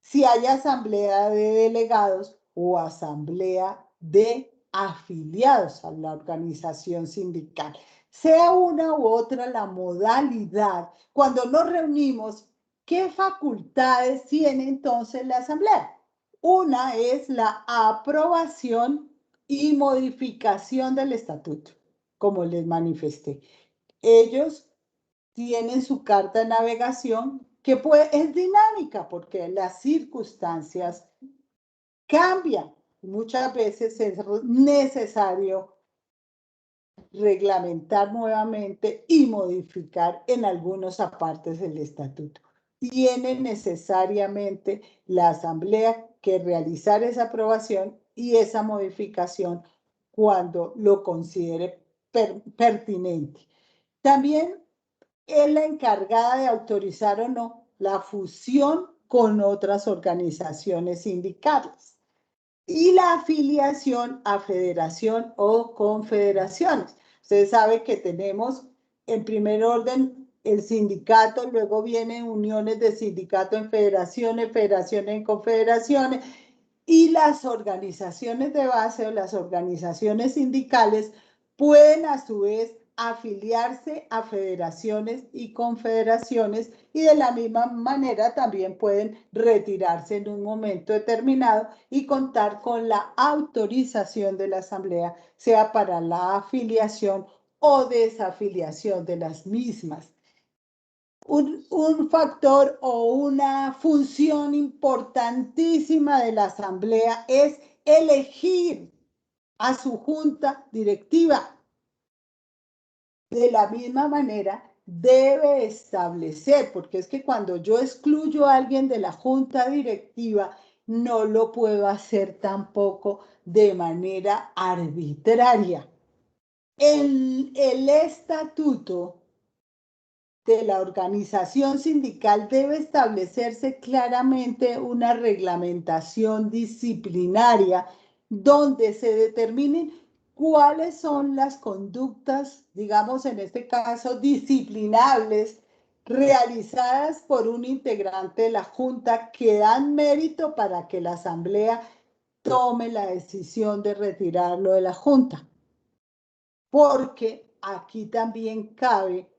Si hay asamblea de delegados o asamblea de afiliados a la organización sindical, sea una u otra la modalidad, cuando nos reunimos, ¿qué facultades tiene entonces la asamblea? Una es la aprobación y modificación del estatuto, como les manifesté. Ellos tienen su carta de navegación que es dinámica porque las circunstancias cambian. Muchas veces es necesario reglamentar nuevamente y modificar en algunos apartes del estatuto. Tiene necesariamente la asamblea que realizar esa aprobación y esa modificación cuando lo considere pertinente. También es la encargada de autorizar o no la fusión con otras organizaciones sindicales y la afiliación a federación o confederaciones. Usted sabe que tenemos en primer orden el sindicato, luego vienen uniones de sindicato en federaciones, federaciones en confederaciones, y las organizaciones de base o las organizaciones sindicales pueden a su vez afiliarse a federaciones y confederaciones y de la misma manera también pueden retirarse en un momento determinado y contar con la autorización de la Asamblea, sea para la afiliación o desafiliación de las mismas. Un factor o una función importantísima de la Asamblea es elegir a su junta directiva. De la misma manera, debe establecer, porque es que cuando yo excluyo a alguien de la junta directiva, no lo puedo hacer tampoco de manera arbitraria. El estatuto de la organización sindical debe establecerse claramente una reglamentación disciplinaria donde se determinen cuáles son las conductas, digamos en este caso, disciplinables realizadas por un integrante de la Junta que dan mérito para que la Asamblea tome la decisión de retirarlo de la Junta. Porque aquí también cabe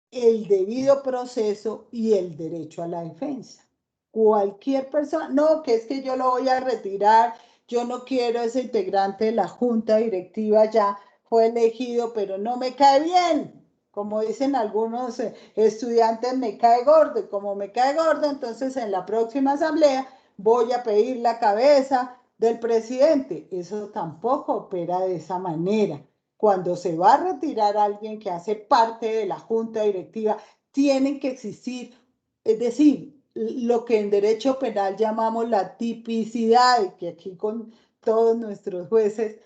el debido proceso y el derecho a la defensa. Cualquier persona, no, que es que yo lo voy a retirar, yo no quiero ese integrante de la junta directiva, ya fue elegido, pero no me cae bien. Como dicen algunos estudiantes, me cae gordo, y como me cae gordo, entonces en la próxima asamblea voy a pedir la cabeza del presidente. Eso tampoco opera de esa manera. Cuando se va a retirar a alguien que hace parte de la junta directiva, tienen que existir, es decir, lo que en derecho penal llamamos la tipicidad, que aquí con todos nuestros jueces,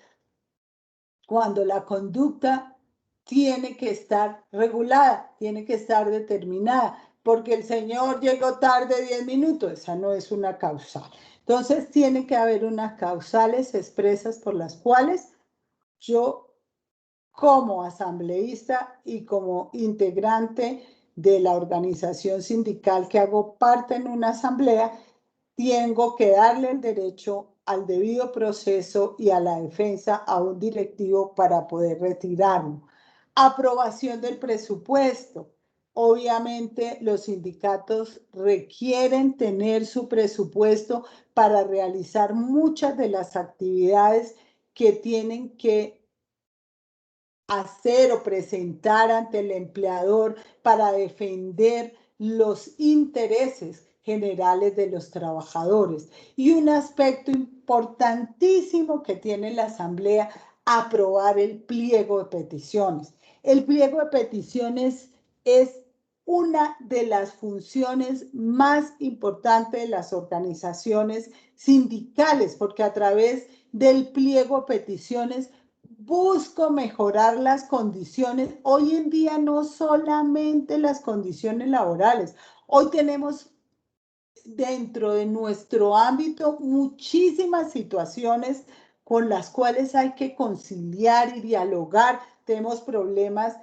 cuando la conducta tiene que estar regulada, tiene que estar determinada, porque el señor llegó tarde 10 minutos, esa no es una causal. Entonces, tiene que haber unas causales expresas por las cuales yo como asambleísta y como integrante de la organización sindical que hago parte en una asamblea, tengo que darle el derecho al debido proceso y a la defensa a un directivo para poder retirarlo. Aprobación del presupuesto. Obviamente los sindicatos requieren tener su presupuesto para realizar muchas de las actividades que tienen que hacer o presentar ante el empleador para defender los intereses generales de los trabajadores. Y un aspecto importantísimo que tiene la Asamblea, aprobar el pliego de peticiones. El pliego de peticiones es una de las funciones más importantes de las organizaciones sindicales, porque a través del pliego de peticiones busco mejorar las condiciones. Hoy en día no solamente las condiciones laborales, hoy tenemos dentro de nuestro ámbito muchísimas situaciones con las cuales hay que conciliar y dialogar. Tenemos problemas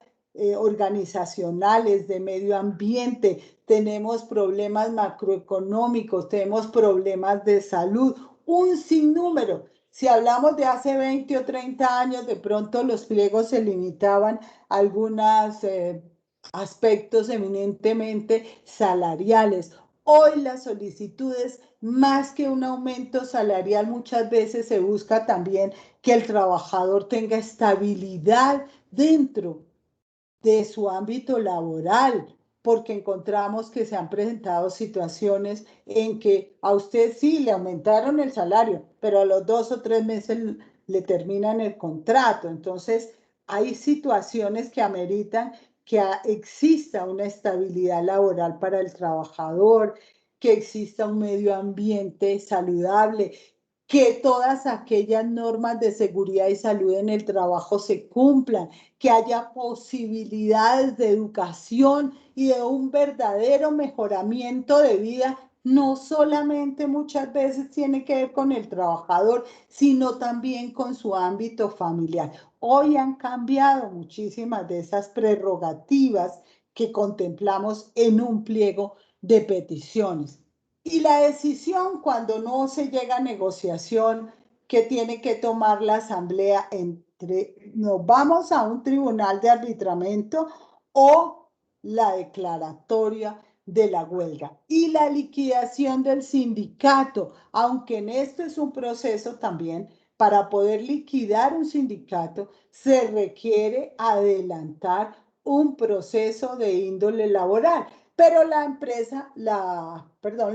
organizacionales, de medio ambiente, tenemos problemas macroeconómicos, tenemos problemas de salud, un sinnúmero. Si hablamos de hace 20 o 30 años, de pronto los pliegos se limitaban a algunos aspectos eminentemente salariales. Hoy las solicitudes, más que un aumento salarial, muchas veces se busca también que el trabajador tenga estabilidad dentro de su ámbito laboral, porque encontramos que se han presentado situaciones en que a usted sí le aumentaron el salario, pero a los 2 o 3 meses le terminan el contrato. Entonces, hay situaciones que ameritan que exista una estabilidad laboral para el trabajador, que exista un medio ambiente saludable, que todas aquellas normas de seguridad y salud en el trabajo se cumplan, que haya posibilidades de educación y de un verdadero mejoramiento de vida, no solamente muchas veces tiene que ver con el trabajador, sino también con su ámbito familiar. Hoy han cambiado muchísimas de esas prerrogativas que contemplamos en un pliego de peticiones. Y la decisión, cuando no se llega a negociación, que tiene que tomar la asamblea entre, nos vamos a un tribunal de arbitramiento o la declaratoria de la huelga y la liquidación del sindicato, aunque en esto es un proceso también. Para poder liquidar un sindicato se requiere adelantar un proceso de índole laboral, pero la empresa, la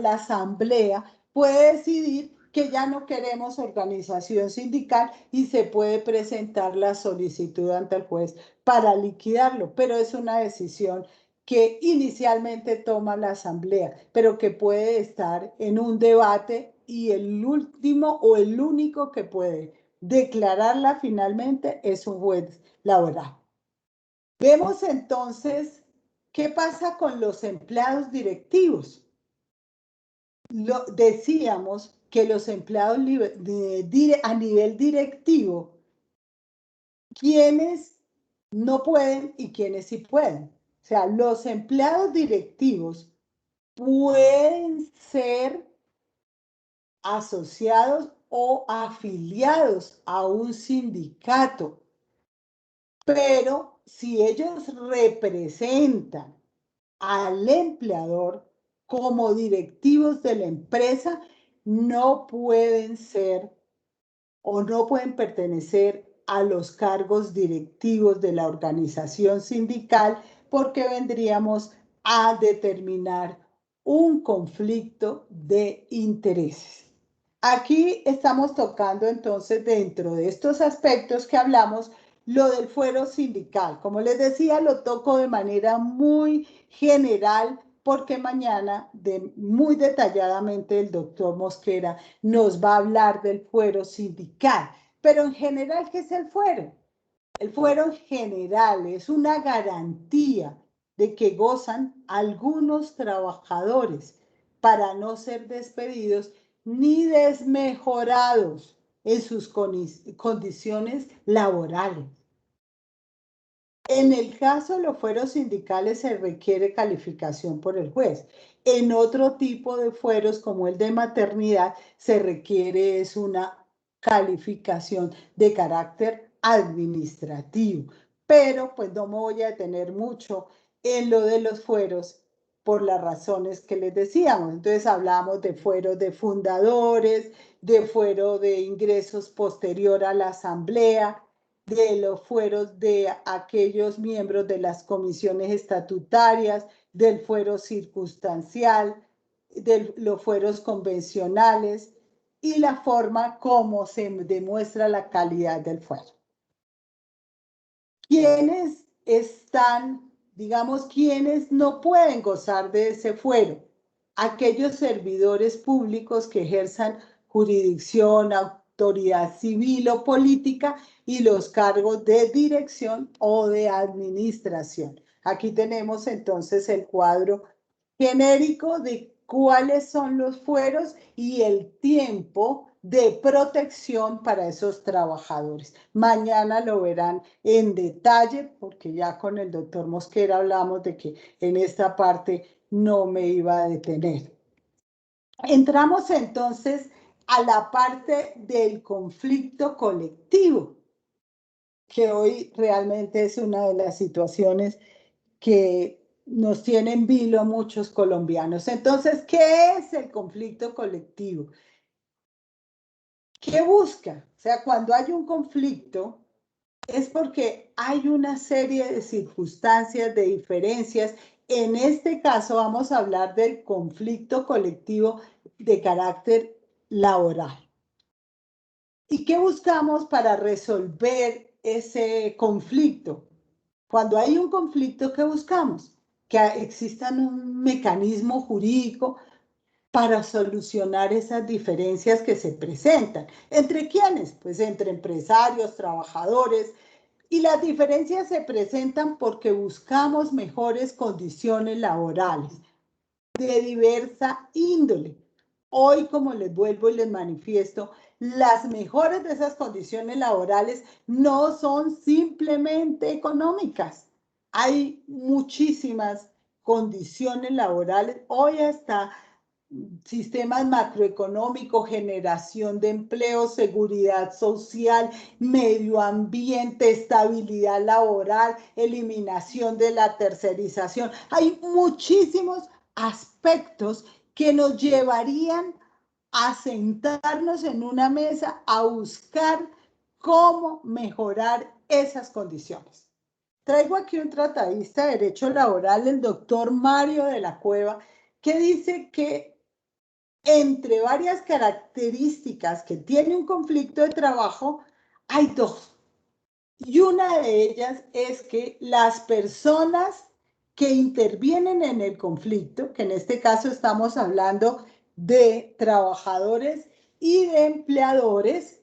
asamblea puede decidir que ya no queremos organización sindical y se puede presentar la solicitud ante el juez para liquidarlo, pero es una decisión que inicialmente toma la asamblea, pero que puede estar en un debate y el último o el único que puede declararla finalmente es un juez laboral. Vemos entonces qué pasa con los empleados directivos. Decíamos que los empleados a nivel directivo, quienes no pueden y quienes sí pueden. O sea, los empleados directivos pueden ser asociados o afiliados a un sindicato, pero si ellos representan al empleador como directivos de la empresa, no pueden ser o no pueden pertenecer a los cargos directivos de la organización sindical porque vendríamos a determinar un conflicto de intereses. Aquí estamos tocando entonces dentro de estos aspectos que hablamos lo del fuero sindical. Como les decía, lo toco de manera muy general porque mañana muy detalladamente el doctor Mosquera nos va a hablar del fuero sindical. Pero en general, ¿qué es el fuero? El fuero en general es una garantía de que gozan algunos trabajadores para no ser despedidos ni desmejorados en sus condiciones laborales. En el caso de los fueros sindicales se requiere calificación por el juez. En otro tipo de fueros, como el de maternidad, se requiere es una calificación de carácter administrativo. Pero pues no me voy a detener mucho en lo de los fueros por las razones que les decíamos. Entonces hablamos de fueros de fundadores, de fuero de ingresos posterior a la asamblea, de los fueros de aquellos miembros de las comisiones estatutarias, del fuero circunstancial, de los fueros convencionales y la forma como se demuestra la calidad del fuero. ¿Quiénes están, digamos, quiénes no pueden gozar de ese fuero? Aquellos servidores públicos que ejerzan jurisdicción, autoridad civil o política y los cargos de dirección o de administración. Aquí tenemos entonces el cuadro genérico de cuáles son los fueros y el tiempo de protección para esos trabajadores. Mañana lo verán en detalle porque ya con el doctor Mosquera hablamos de que en esta parte no me iba a detener. Entramos entonces a la parte del conflicto colectivo, que hoy realmente es una de las situaciones que nos tiene en vilo muchos colombianos. Entonces, ¿qué es el conflicto colectivo? ¿Qué busca? O sea, cuando hay un conflicto es porque hay una serie de circunstancias, de diferencias. En este caso vamos a hablar del conflicto colectivo de carácter laboral. ¿Y qué buscamos para resolver ese conflicto? Cuando hay un conflicto, ¿qué buscamos? Que exista un mecanismo jurídico para solucionar esas diferencias que se presentan. ¿Entre quiénes? Pues entre empresarios, trabajadores. Y las diferencias se presentan porque buscamos mejores condiciones laborales de diversa índole. Hoy, como les vuelvo y les manifiesto, las mejores de esas condiciones laborales no son simplemente económicas. Hay muchísimas condiciones laborales. Hoy hasta sistemas macroeconómicos, generación de empleo, seguridad social, medio ambiente, estabilidad laboral, eliminación de la tercerización. Hay muchísimos aspectos que nos llevarían a sentarnos en una mesa a buscar cómo mejorar esas condiciones. Traigo aquí un tratadista de Derecho Laboral, el doctor Mario de la Cueva, que dice que entre varias características que tiene un conflicto de trabajo, hay dos. Y una de ellas es que las personas que intervienen en el conflicto, que en este caso estamos hablando de trabajadores y de empleadores,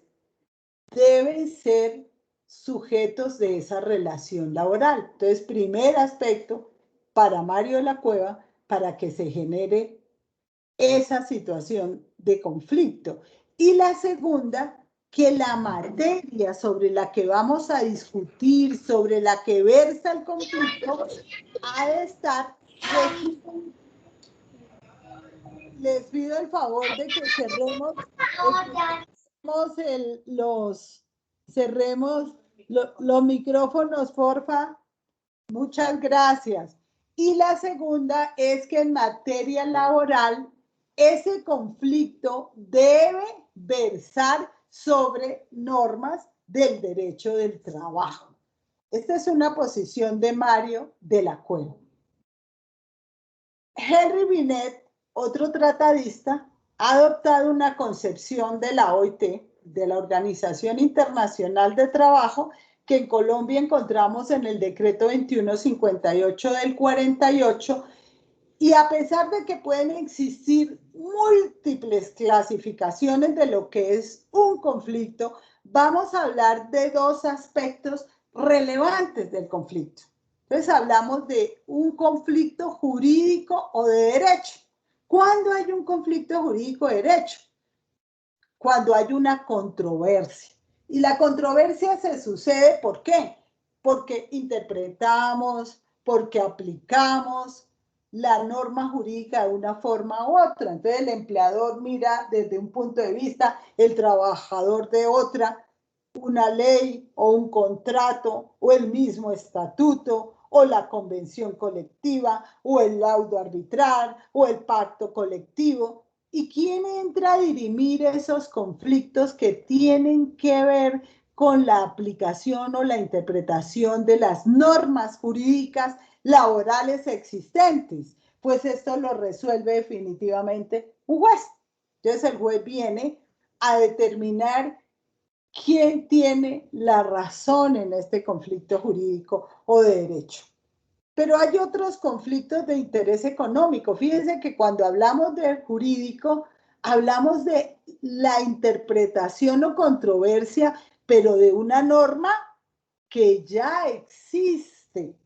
deben ser sujetos de esa relación laboral. Entonces, primer aspecto para Mario de la Cueva, para que se genere esa situación de conflicto. Y la segunda, que la materia sobre la que vamos a discutir, sobre la que versa el conflicto, ha de estar. Les pido el favor de que cerremos los micrófonos, porfa. Muchas gracias. Y la segunda es que en materia laboral, ese conflicto debe versar sobre normas del derecho del trabajo. Esta es una posición de Mario de la Cueva. Henry Binet, otro tratadista, ha adoptado una concepción de la OIT, de la Organización Internacional de Trabajo, que en Colombia encontramos en el decreto 2158 del 48, y a pesar de que pueden existir múltiples clasificaciones de lo que es un conflicto, vamos a hablar de dos aspectos relevantes del conflicto. Entonces hablamos de un conflicto jurídico o de derecho. ¿Cuándo hay un conflicto jurídico de derecho? Cuando hay una controversia. Y la controversia se sucede, ¿por qué? Porque interpretamos, porque aplicamos la norma jurídica de una forma u otra. Entonces el empleador mira desde un punto de vista, el trabajador de otra, una ley o un contrato o el mismo estatuto o la convención colectiva o el laudo arbitral o el pacto colectivo. ¿Y quién entra a dirimir esos conflictos que tienen que ver con la aplicación o la interpretación de las normas jurídicas laborales existentes? Pues esto lo resuelve definitivamente un juez. Entonces el juez viene a determinar quién tiene la razón en este conflicto jurídico o de derecho. Pero hay otros conflictos de interés económico. Fíjense que cuando hablamos de jurídico, hablamos de la interpretación o controversia, pero de una norma que ya existe.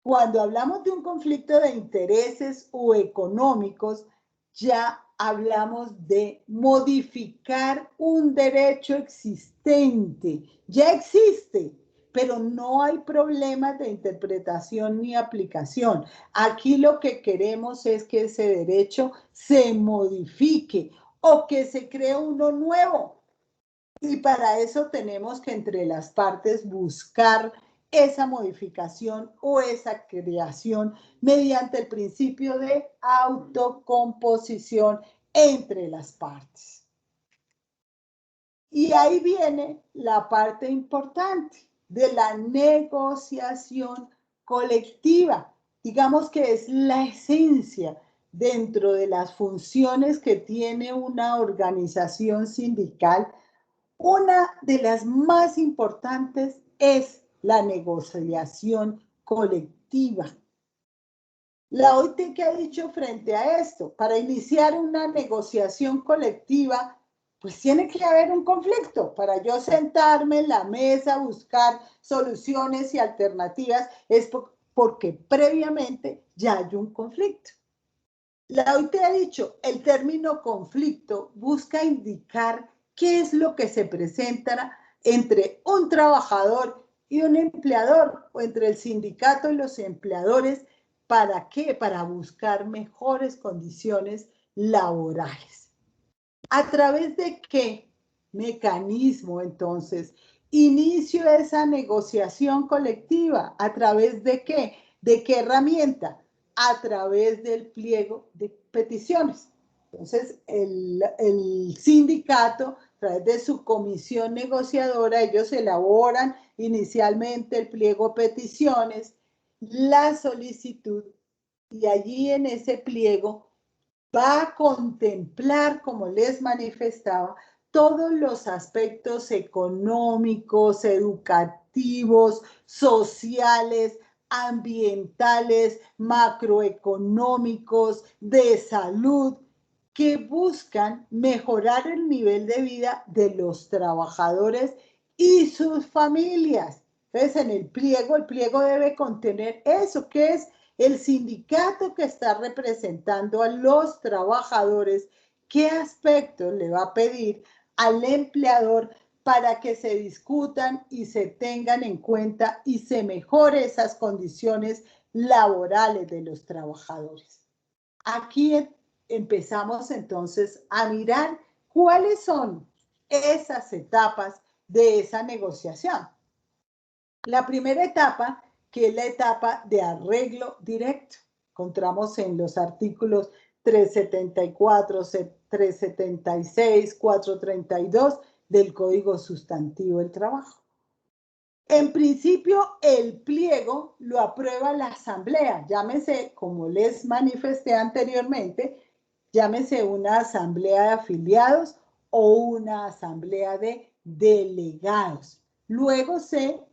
Cuando hablamos de un conflicto de intereses o económicos, ya hablamos de modificar un derecho existente. Ya existe, pero no hay problemas de interpretación ni aplicación. Aquí lo que queremos es que ese derecho se modifique o que se cree uno nuevo. Y para eso tenemos que entre las partes buscar esa modificación o esa creación mediante el principio de autocomposición entre las partes. Y ahí viene la parte importante de la negociación colectiva. Digamos que es la esencia dentro de las funciones que tiene una organización sindical. Una de las más importantes es la negociación colectiva. La OIT, ¿qué ha dicho frente a esto? Para iniciar una negociación colectiva, pues tiene que haber un conflicto. Para yo sentarme en la mesa, buscar soluciones y alternativas, es porque previamente ya hay un conflicto. La OIT ha dicho, el término conflicto busca indicar qué es lo que se presenta entre un trabajador y un empleador, o entre el sindicato y los empleadores, ¿Para qué? Para buscar mejores condiciones laborales. ¿A través de qué mecanismo entonces inicio esa negociación colectiva? ¿A través de qué? ¿De qué herramienta? A través del pliego de peticiones. Entonces, el sindicato, a través de su comisión negociadora, ellos elaboran inicialmente el pliego de peticiones, la solicitud, y allí en ese pliego va a contemplar, como les manifestaba, todos los aspectos económicos, educativos, sociales, ambientales, macroeconómicos, de salud, que buscan mejorar el nivel de vida de los trabajadores y sus familias. Entonces, en el pliego debe contener eso, que es el sindicato que está representando a los trabajadores, qué aspectos le va a pedir al empleador para que se discutan y se tengan en cuenta y se mejore esas condiciones laborales de los trabajadores. Aquí empezamos entonces a mirar cuáles son esas etapas de esa negociación. La primera etapa, que es la etapa de arreglo directo, encontramos en los artículos 374, 376, 432 del Código Sustantivo del Trabajo. En principio, el pliego lo aprueba la asamblea, llámese, como les manifesté anteriormente, llámese una asamblea de afiliados o una asamblea de delegados. Luego se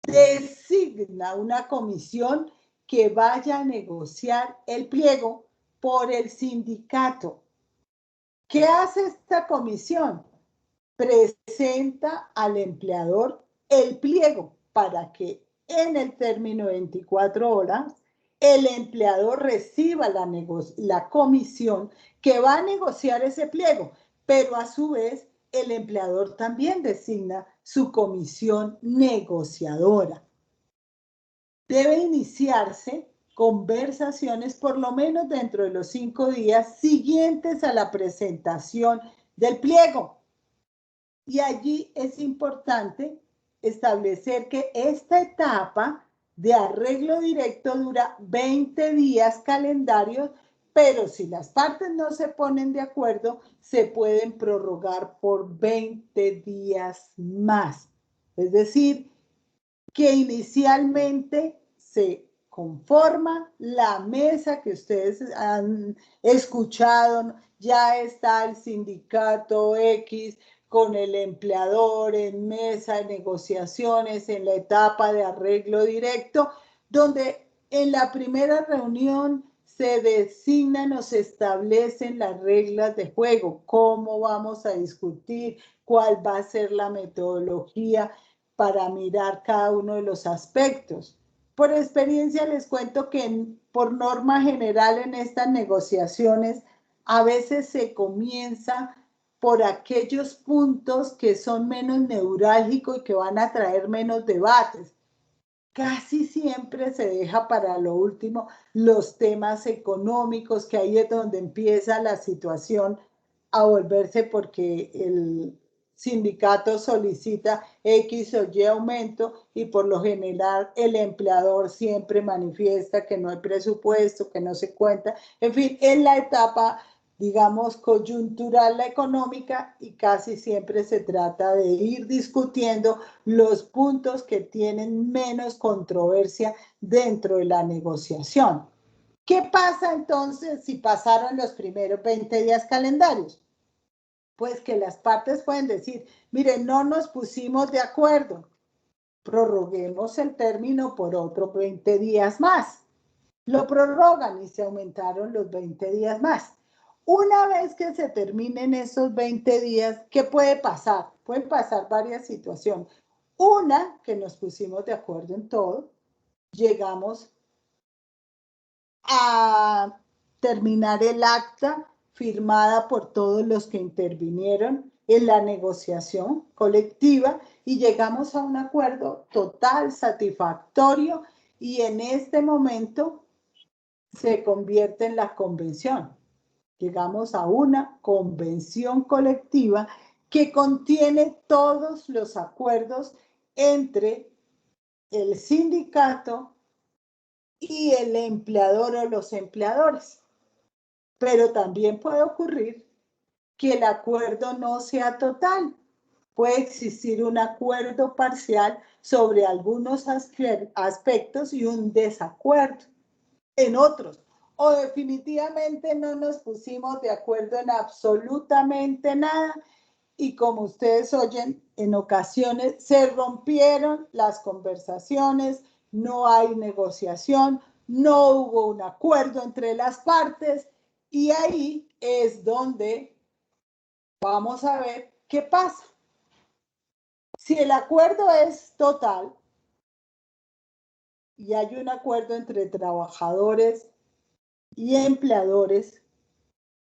designa una comisión que vaya a negociar el pliego por el sindicato. ¿Qué hace esta comisión? Presenta al empleador el pliego para que en el término de 24 horas el empleador reciba la comisión que va a negociar ese pliego, pero a su vez el empleador también designa su comisión negociadora. Debe iniciarse conversaciones por lo menos dentro de los 5 días siguientes a la presentación del pliego. Y allí es importante establecer que esta etapa de arreglo directo dura 20 días calendarios, pero si las partes no se ponen de acuerdo, se pueden prorrogar por 20 días más. Es decir, que inicialmente se conforma la mesa que ustedes han escuchado, ya está el sindicato X con el empleador en mesa de negociaciones en la etapa de arreglo directo, donde en la primera reunión se designan o se establecen las reglas de juego, cómo vamos a discutir, cuál va a ser la metodología para mirar cada uno de los aspectos. Por experiencia les cuento que por norma general en estas negociaciones a veces se comienza por aquellos puntos que son menos neurálgicos y que van a traer menos debates. Casi siempre se deja para lo último los temas económicos, que ahí es donde empieza la situación a volverse, porque el sindicato solicita X o Y aumento y por lo general el empleador siempre manifiesta que no hay presupuesto, que no se cuenta. En fin, es la etapa, digamos, coyuntural, la económica, y casi siempre se trata de ir discutiendo los puntos que tienen menos controversia dentro de la negociación. ¿Qué pasa entonces si pasaron los primeros 20 días calendarios? Pues que las partes pueden decir, miren, no nos pusimos de acuerdo, prorroguemos el término por otros 20 días más. Lo prorrogan y se aumentaron los 20 días más. Una vez que se terminen esos 20 días, ¿qué puede pasar? Pueden pasar varias situaciones. Una, que nos pusimos de acuerdo en todo, llegamos a terminar el acta firmada por todos los que intervinieron en la negociación colectiva y llegamos a un acuerdo total, satisfactorio, y en este momento se convierte en la convención. Llegamos a una convención colectiva que contiene todos los acuerdos entre el sindicato y el empleador o los empleadores. Pero también puede ocurrir que el acuerdo no sea total. Puede existir un acuerdo parcial sobre algunos aspectos y un desacuerdo en otros. O definitivamente no nos pusimos de acuerdo en absolutamente nada y como ustedes oyen, en ocasiones se rompieron las conversaciones, no hay negociación, no hubo un acuerdo entre las partes y ahí es donde vamos a ver qué pasa. Si el acuerdo es total y hay un acuerdo entre trabajadores y empleadores,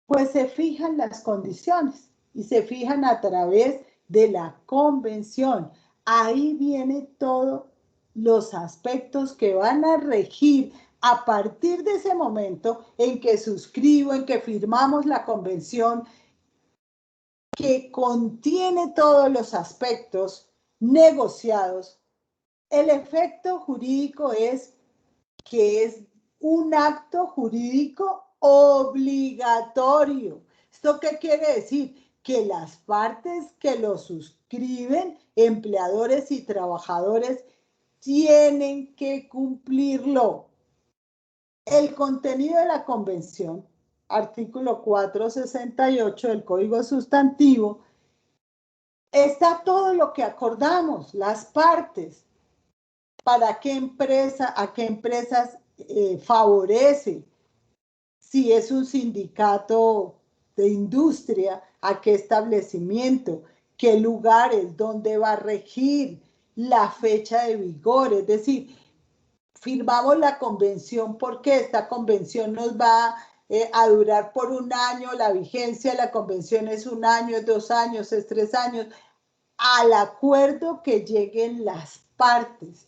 pues se fijan las condiciones y se fijan a través de la convención. Ahí vienen todos los aspectos que van a regir a partir de ese momento en que suscribo, en que firmamos la convención, que contiene todos los aspectos negociados. El efecto jurídico es que es un acto jurídico obligatorio. ¿Esto qué quiere decir? Que las partes que lo suscriben, empleadores y trabajadores, tienen que cumplirlo. El contenido de la convención, artículo 468 del Código Sustantivo, está todo lo que acordamos, las partes, para qué empresa, a qué empresas favorece, si es un sindicato de industria, a qué establecimiento, qué lugares, dónde va a regir, la fecha de vigor, es decir, firmamos la convención porque esta convención nos va a durar por un año, la vigencia de la convención es un año, es 2 años, es 3 años, al acuerdo que lleguen las partes,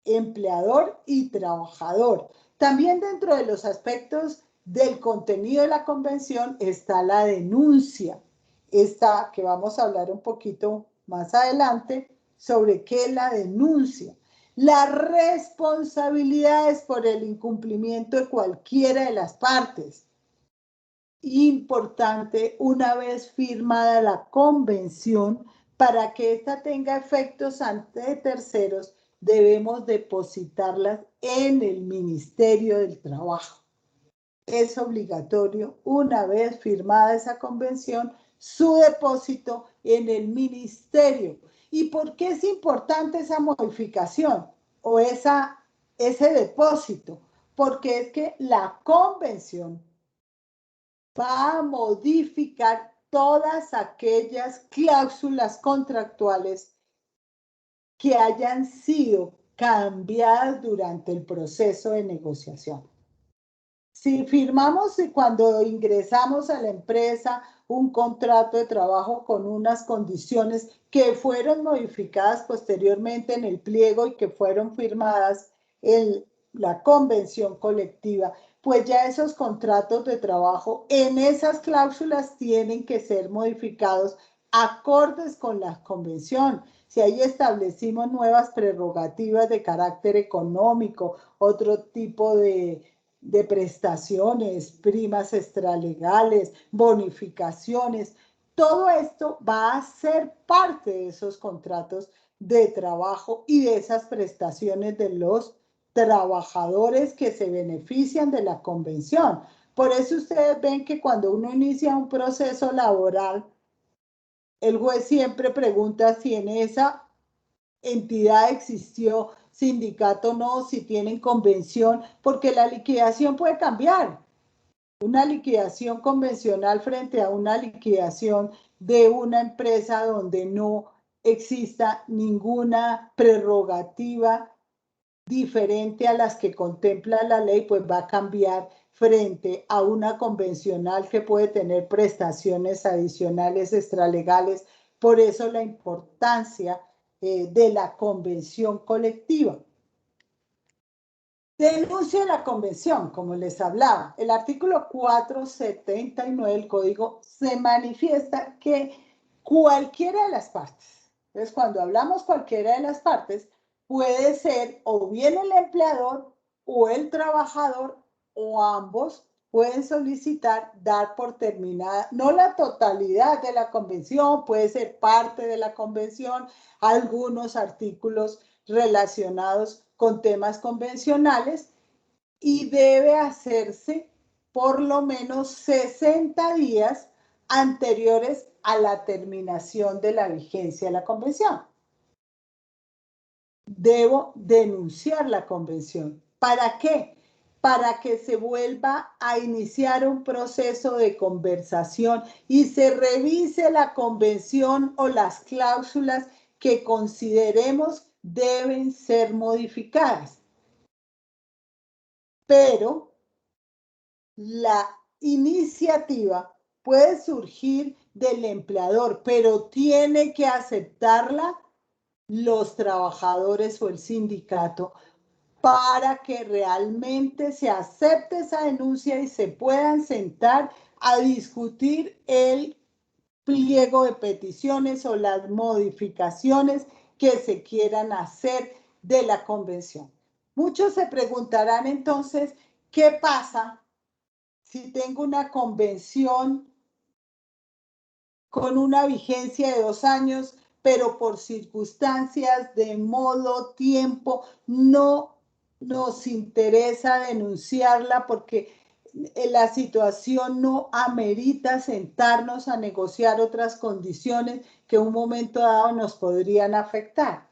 empleador y trabajador. También dentro de los aspectos del contenido de la convención está la denuncia, esta que vamos a hablar un poquito más adelante sobre qué es la denuncia. Las responsabilidades por el incumplimiento de cualquiera de las partes. Importante, una vez firmada la convención, para que ésta tenga efectos ante terceros, debemos depositarlas en el Ministerio del Trabajo. Es obligatorio, una vez firmada esa convención, su depósito en el ministerio. ¿Y por qué es importante esa modificación o ese depósito? Porque es que la convención va a modificar todas aquellas cláusulas contractuales que hayan sido cambiadas durante el proceso de negociación. Si firmamos y cuando ingresamos a la empresa un contrato de trabajo con unas condiciones que fueron modificadas posteriormente en el pliego y que fueron firmadas en la convención colectiva, pues ya esos contratos de trabajo en esas cláusulas tienen que ser modificados acordes con la convención. Si ahí establecimos nuevas prerrogativas de carácter económico, otro tipo de prestaciones, primas extralegales, bonificaciones, todo esto va a ser parte de esos contratos de trabajo y de esas prestaciones de los trabajadores que se benefician de la convención. Por eso ustedes ven que cuando uno inicia un proceso laboral, el juez siempre pregunta si en esa entidad existió sindicato no, si tienen convención, porque la liquidación puede cambiar. Una liquidación convencional frente a una liquidación de una empresa donde no exista ninguna prerrogativa diferente a las que contempla la ley, pues va a cambiar frente a una convencional que puede tener prestaciones adicionales extralegales. Por eso la importancia de la convención colectiva. Denuncia la convención, como les hablaba. El artículo 479 del código se manifiesta que cualquiera de las partes, entonces cuando hablamos cualquiera de las partes, puede ser o bien el empleador o el trabajador o ambos pueden solicitar dar por terminada, no la totalidad de la convención, puede ser parte de la convención, algunos artículos relacionados con temas convencionales, y debe hacerse por lo menos 60 días anteriores a la terminación de la vigencia de la convención. Debo denunciar la convención. ¿Para qué? Para que se vuelva a iniciar un proceso de conversación y se revise la convención o las cláusulas que consideremos deben ser modificadas. Pero la iniciativa puede surgir del empleador, pero tiene que aceptarla los trabajadores o el sindicato para que realmente se acepte esa denuncia y se puedan sentar a discutir el pliego de peticiones o las modificaciones que se quieran hacer de la convención. Muchos se preguntarán entonces, ¿qué pasa si tengo una convención con una vigencia de 2 años, pero por circunstancias de modo, tiempo, no nos interesa denunciarla porque la situación no amerita sentarnos a negociar otras condiciones que en un momento dado nos podrían afectar?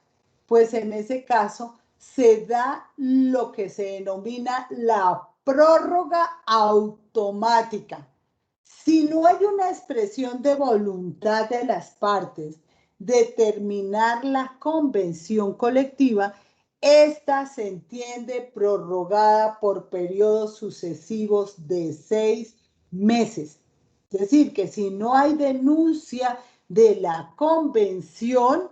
Pues en ese caso se da lo que se denomina la prórroga automática. Si no hay una expresión de voluntad de las partes de terminar la convención colectiva, esta se entiende prorrogada por periodos sucesivos de 6 meses. Es decir, que si no hay denuncia de la convención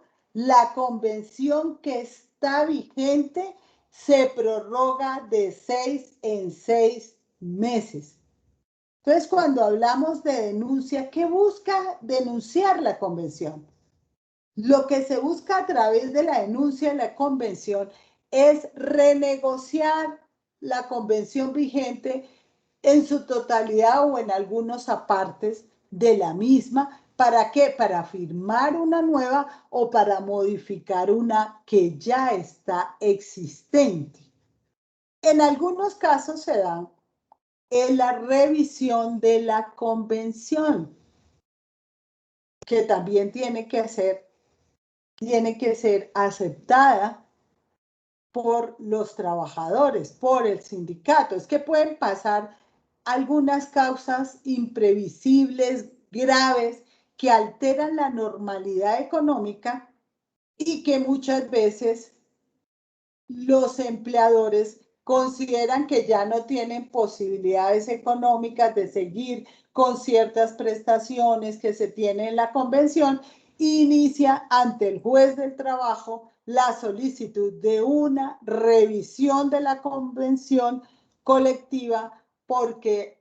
que está vigente se prorroga de 6 en 6 meses. Entonces, cuando hablamos de denuncia, ¿qué busca denunciar la convención? Lo que se busca a través de la denuncia de la convención es renegociar la convención vigente en su totalidad o en algunos apartes de la misma. ¿Para qué? Para firmar una nueva o para modificar una que ya está existente. En algunos casos se dan en la revisión de la convención, que también tiene que ser aceptada por los trabajadores, por el sindicato. Es que pueden pasar algunas causas imprevisibles, graves, que alteran la normalidad económica y que muchas veces los empleadores consideran que ya no tienen posibilidades económicas de seguir con ciertas prestaciones que se tienen en la convención, inicia ante el juez del trabajo la solicitud de una revisión de la convención colectiva porque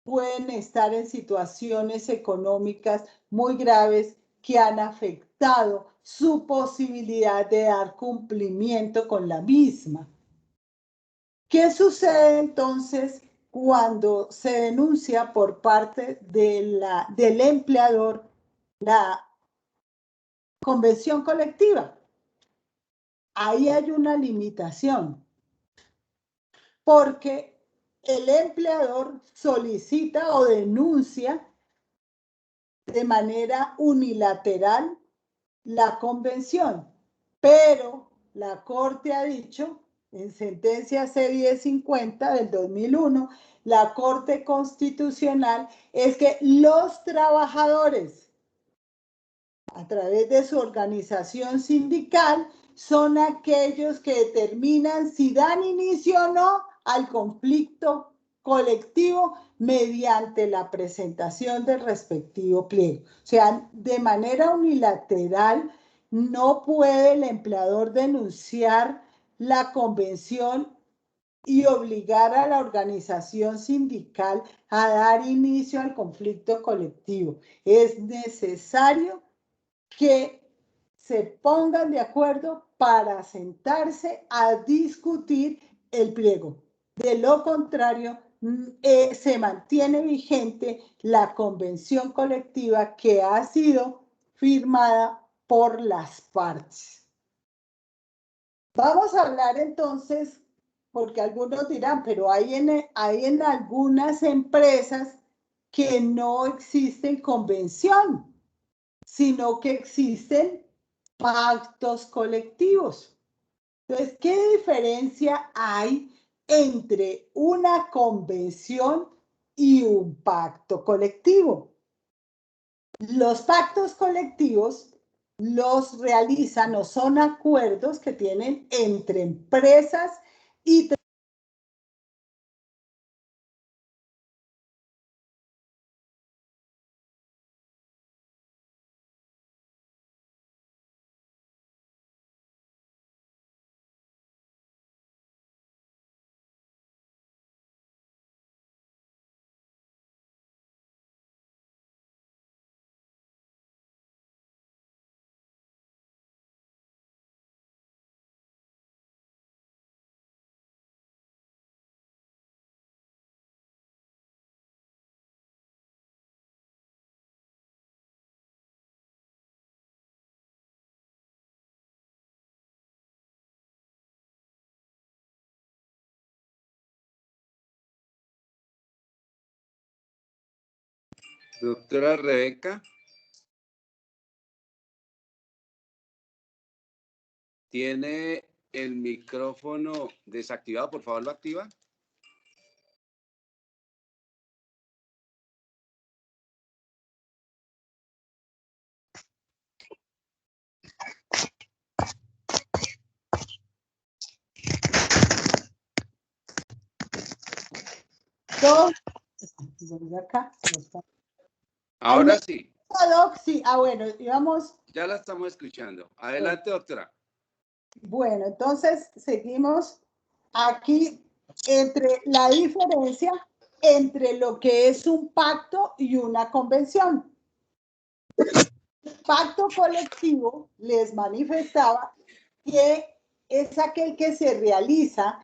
pueden estar en situaciones económicas muy graves que han afectado su posibilidad de dar cumplimiento con la misma. ¿Qué sucede entonces cuando se denuncia por parte del empleador la convención colectiva? Ahí hay una limitación, porque el empleador solicita o denuncia de manera unilateral la convención, pero la Corte ha dicho en sentencia C1050 del 2001, la Corte Constitucional, es que los trabajadores, a través de su organización sindical, son aquellos que determinan si dan inicio o no al conflicto colectivo mediante la presentación del respectivo pliego. O sea, de manera unilateral no puede el empleador denunciar la convención y obligar a la organización sindical a dar inicio al conflicto colectivo. Es necesario que se pongan de acuerdo para sentarse a discutir el pliego. De lo contrario, se mantiene vigente la convención colectiva que ha sido firmada por las partes. Vamos a hablar entonces, porque algunos dirán, pero hay en algunas empresas que no existen convención, sino que existen pactos colectivos. Entonces, ¿qué diferencia hay entre una convención y un pacto colectivo? Los pactos colectivos los realizan o son acuerdos que tienen entre empresas y Doctora Rebeca. Tiene el micrófono desactivado, por favor, ¿lo activa? Ahora sí. Sí, bueno, íbamos. Ya la estamos escuchando. Adelante, doctora. Bueno, entonces seguimos aquí entre la diferencia entre lo que es un pacto y una convención. El pacto colectivo les manifestaba que es aquel que se realiza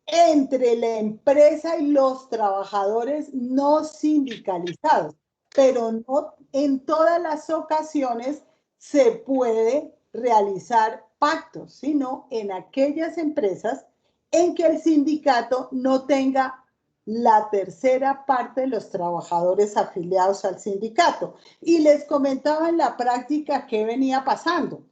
entre la empresa y los trabajadores no sindicalizados, pero no en todas las ocasiones se puede realizar pactos, sino en aquellas empresas en que el sindicato no tenga la tercera parte de los trabajadores afiliados al sindicato. Y les comentaba en la práctica qué venía pasando.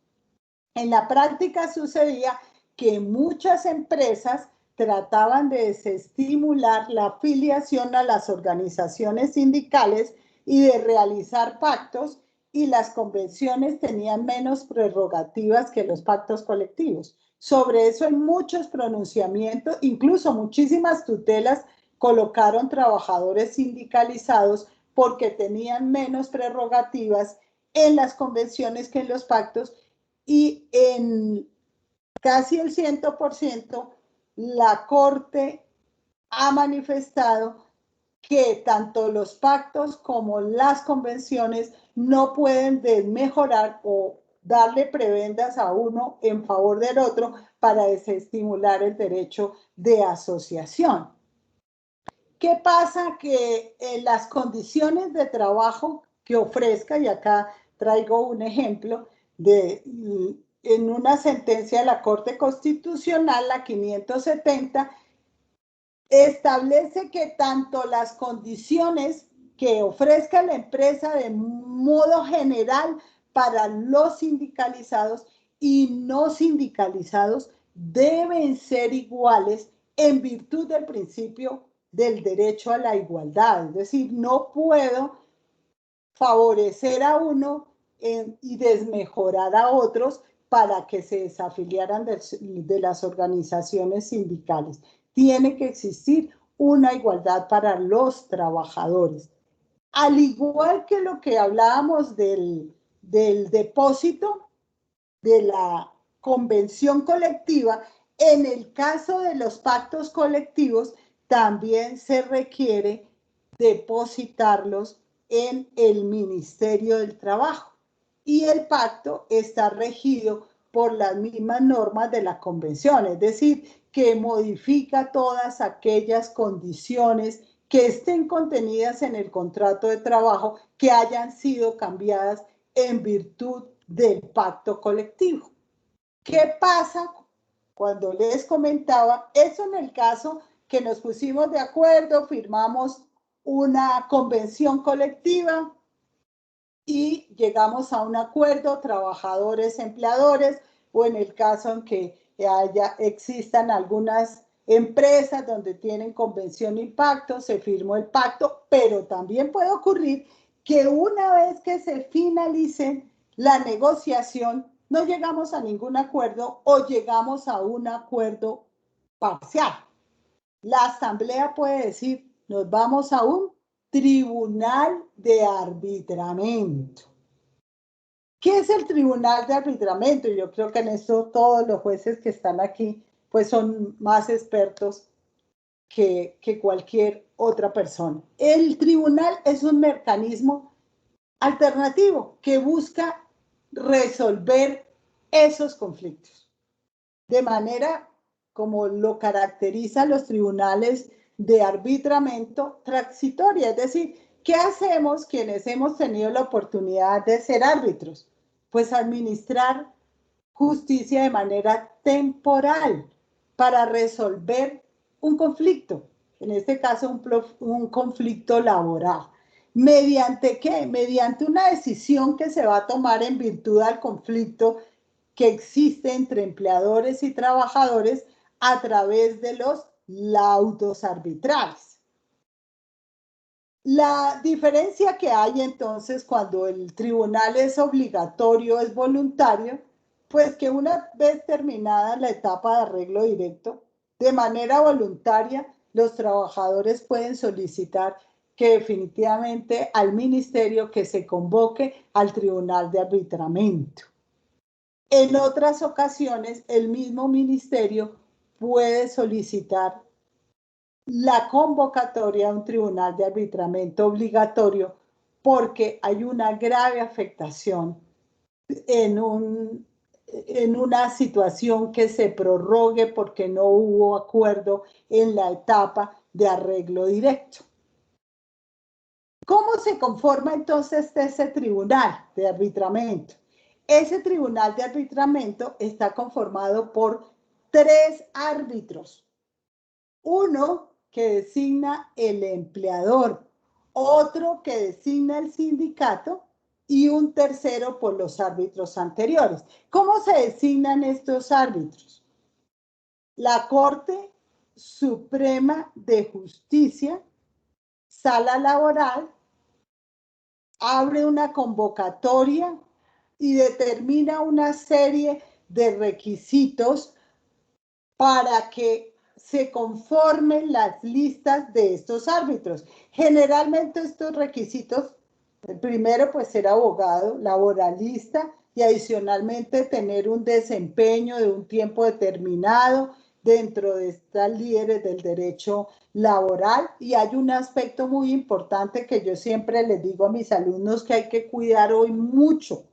En la práctica sucedía que muchas empresas trataban de desestimular la afiliación a las organizaciones sindicales y de realizar pactos, y las convenciones tenían menos prerrogativas que los pactos colectivos. Sobre eso hay muchos pronunciamientos, incluso muchísimas tutelas colocaron trabajadores sindicalizados porque tenían menos prerrogativas en las convenciones que en los pactos, y en casi el 100% la Corte ha manifestado que tanto los pactos como las convenciones no pueden desmejorar o darle prebendas a uno en favor del otro para desestimular el derecho de asociación. ¿Qué pasa? Que en las condiciones de trabajo que ofrezca, y acá traigo un ejemplo en una sentencia de la Corte Constitucional, la 570, establece que tanto las condiciones que ofrezca la empresa de modo general para los sindicalizados y no sindicalizados deben ser iguales en virtud del principio del derecho a la igualdad. Es decir, no puedo favorecer a uno y desmejorar a otros para que se desafiliaran de las organizaciones sindicales. Tiene que existir una igualdad para los trabajadores. Al igual que lo que hablábamos del depósito de la convención colectiva, En el caso de los pactos colectivos, también se requiere depositarlos en el Ministerio del Trabajo. Y el pacto está regido por las mismas normas de la convención, es decir, que modifica todas aquellas condiciones que estén contenidas en el contrato de trabajo que hayan sido cambiadas en virtud del pacto colectivo. ¿Qué pasa cuando les comentaba? Eso en el caso que nos pusimos de acuerdo, firmamos una convención colectiva y llegamos a un acuerdo, trabajadores, empleadores, o en el caso en que existan algunas empresas donde tienen convención y pacto, se firmó el pacto, pero también puede ocurrir que una vez que se finalice la negociación, no llegamos a ningún acuerdo o llegamos a un acuerdo parcial. La asamblea puede decir, nos vamos a un tribunal de arbitramiento. ¿Qué es el tribunal de arbitramiento? Yo creo que en esto todos los jueces que están aquí pues son más expertos que cualquier otra persona. El tribunal es un mecanismo alternativo que busca resolver esos conflictos de manera como lo caracterizan los tribunales de arbitramiento transitoria, es decir, ¿qué hacemos quienes hemos tenido la oportunidad de ser árbitros? Pues administrar justicia de manera temporal para resolver un conflicto, en este caso un conflicto laboral. ¿Mediante qué? Mediante una decisión que se va a tomar en virtud al conflicto que existe entre empleadores y trabajadores a través de los laudos arbitrales. La diferencia que hay entonces cuando el tribunal es obligatorio, es voluntario, pues que una vez terminada la etapa de arreglo directo, de manera voluntaria, los trabajadores pueden solicitar que definitivamente al ministerio que se convoque al tribunal de arbitramiento. En otras ocasiones, el mismo ministerio puede solicitar la convocatoria a un tribunal de arbitramiento obligatorio porque hay una grave afectación en una situación que se prorrogue porque no hubo acuerdo en la etapa de arreglo directo. ¿Cómo se conforma entonces ese tribunal de arbitramiento? Ese tribunal de arbitramiento está conformado por 3 árbitros. Uno que designa el empleador, otro que designa el sindicato y un tercero por los árbitros anteriores. ¿Cómo se designan estos árbitros? La Corte Suprema de Justicia, Sala Laboral, abre una convocatoria y determina una serie de requisitos para que se conformen las listas de estos árbitros. Generalmente estos requisitos, el primero pues ser abogado, laboralista y adicionalmente tener un desempeño de un tiempo determinado dentro de estas líderes del derecho laboral. Y hay un aspecto muy importante que yo siempre les digo a mis alumnos que hay que cuidar hoy mucho,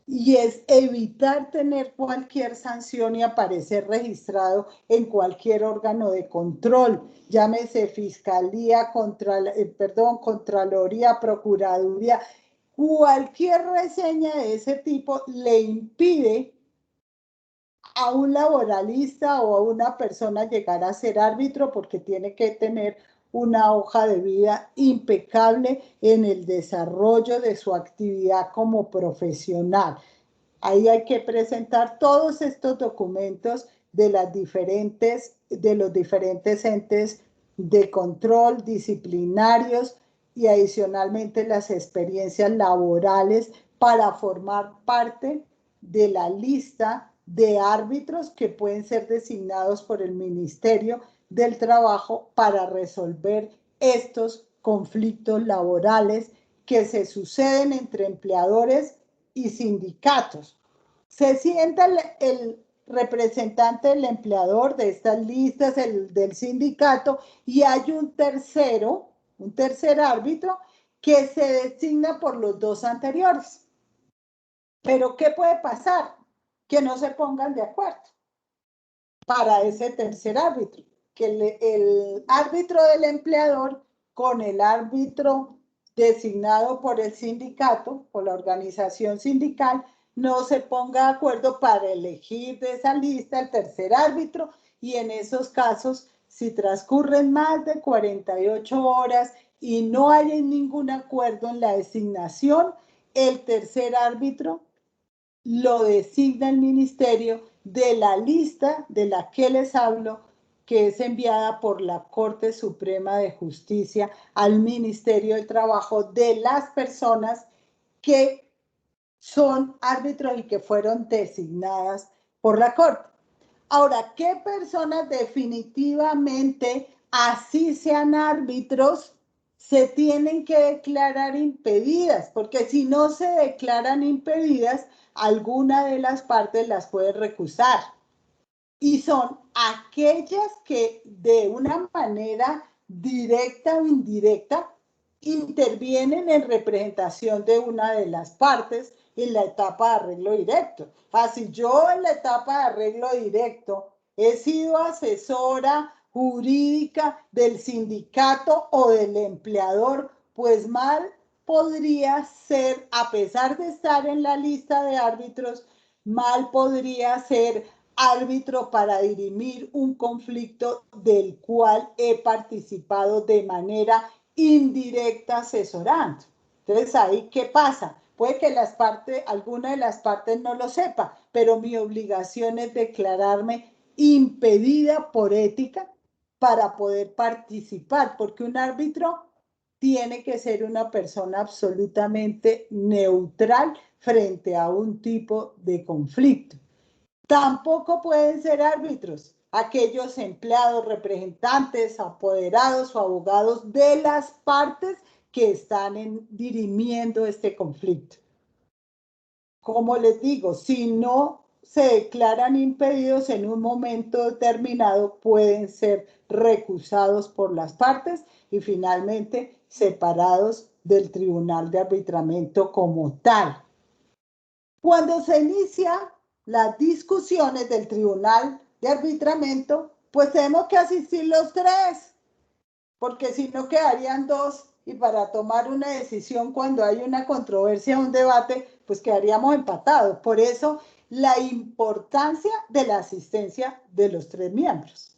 y es evitar tener cualquier sanción y aparecer registrado en cualquier órgano de control, llámese Fiscalía, Contraloría, Procuraduría. Cualquier reseña de ese tipo le impide a un laboralista o a una persona llegar a ser árbitro porque tiene que tener una hoja de vida impecable en el desarrollo de su actividad como profesional. Ahí hay que presentar todos estos documentos de los diferentes entes de control disciplinarios y adicionalmente las experiencias laborales para formar parte de la lista de árbitros que pueden ser designados por el Ministerio del Trabajo para resolver estos conflictos laborales que se suceden entre empleadores y sindicatos. Se sienta representante del empleador de estas listas, del sindicato, y hay un tercer árbitro que se designa por los dos anteriores. Pero ¿qué puede pasar? Que no se pongan de acuerdo para ese tercer árbitro, que el árbitro del empleador con el árbitro designado por el sindicato, por la organización sindical, no se ponga de acuerdo para elegir de esa lista el tercer árbitro, y en esos casos, si transcurren más de 48 horas y no hay ningún acuerdo en la designación, el tercer árbitro lo designa el ministerio de la lista de la que les hablo, que es enviada por la Corte Suprema de Justicia al Ministerio de Trabajo, de las personas que son árbitros y que fueron designadas por la Corte. Ahora, ¿qué personas definitivamente, así sean árbitros, se tienen que declarar impedidas? Porque si no se declaran impedidas, alguna de las partes las puede recusar. Y son aquellas que de una manera directa o indirecta intervienen en representación de una de las partes en la etapa de arreglo directo. Si yo en la etapa de arreglo directo he sido asesora jurídica del sindicato o del empleador, pues mal podría ser, a pesar de estar en la lista de árbitros, mal podría ser árbitro para dirimir un conflicto del cual he participado de manera indirecta asesorando. Entonces, ahí, ¿qué pasa? Puede que alguna de las partes no lo sepa, pero mi obligación es declararme impedida por ética para poder participar, porque un árbitro tiene que ser una persona absolutamente neutral frente a un tipo de conflicto. Tampoco pueden ser árbitros aquellos empleados, representantes, apoderados o abogados de las partes que están dirimiendo este conflicto. Como les digo, si no se declaran impedidos en un momento determinado, pueden ser recusados por las partes y finalmente separados del tribunal de arbitramiento como tal. Cuando se inicia las discusiones del tribunal de arbitramiento, pues tenemos que asistir los tres, porque si no quedarían dos, y para tomar una decisión cuando hay una controversia, un debate, pues quedaríamos empatados. Por eso la importancia de la asistencia de los tres miembros.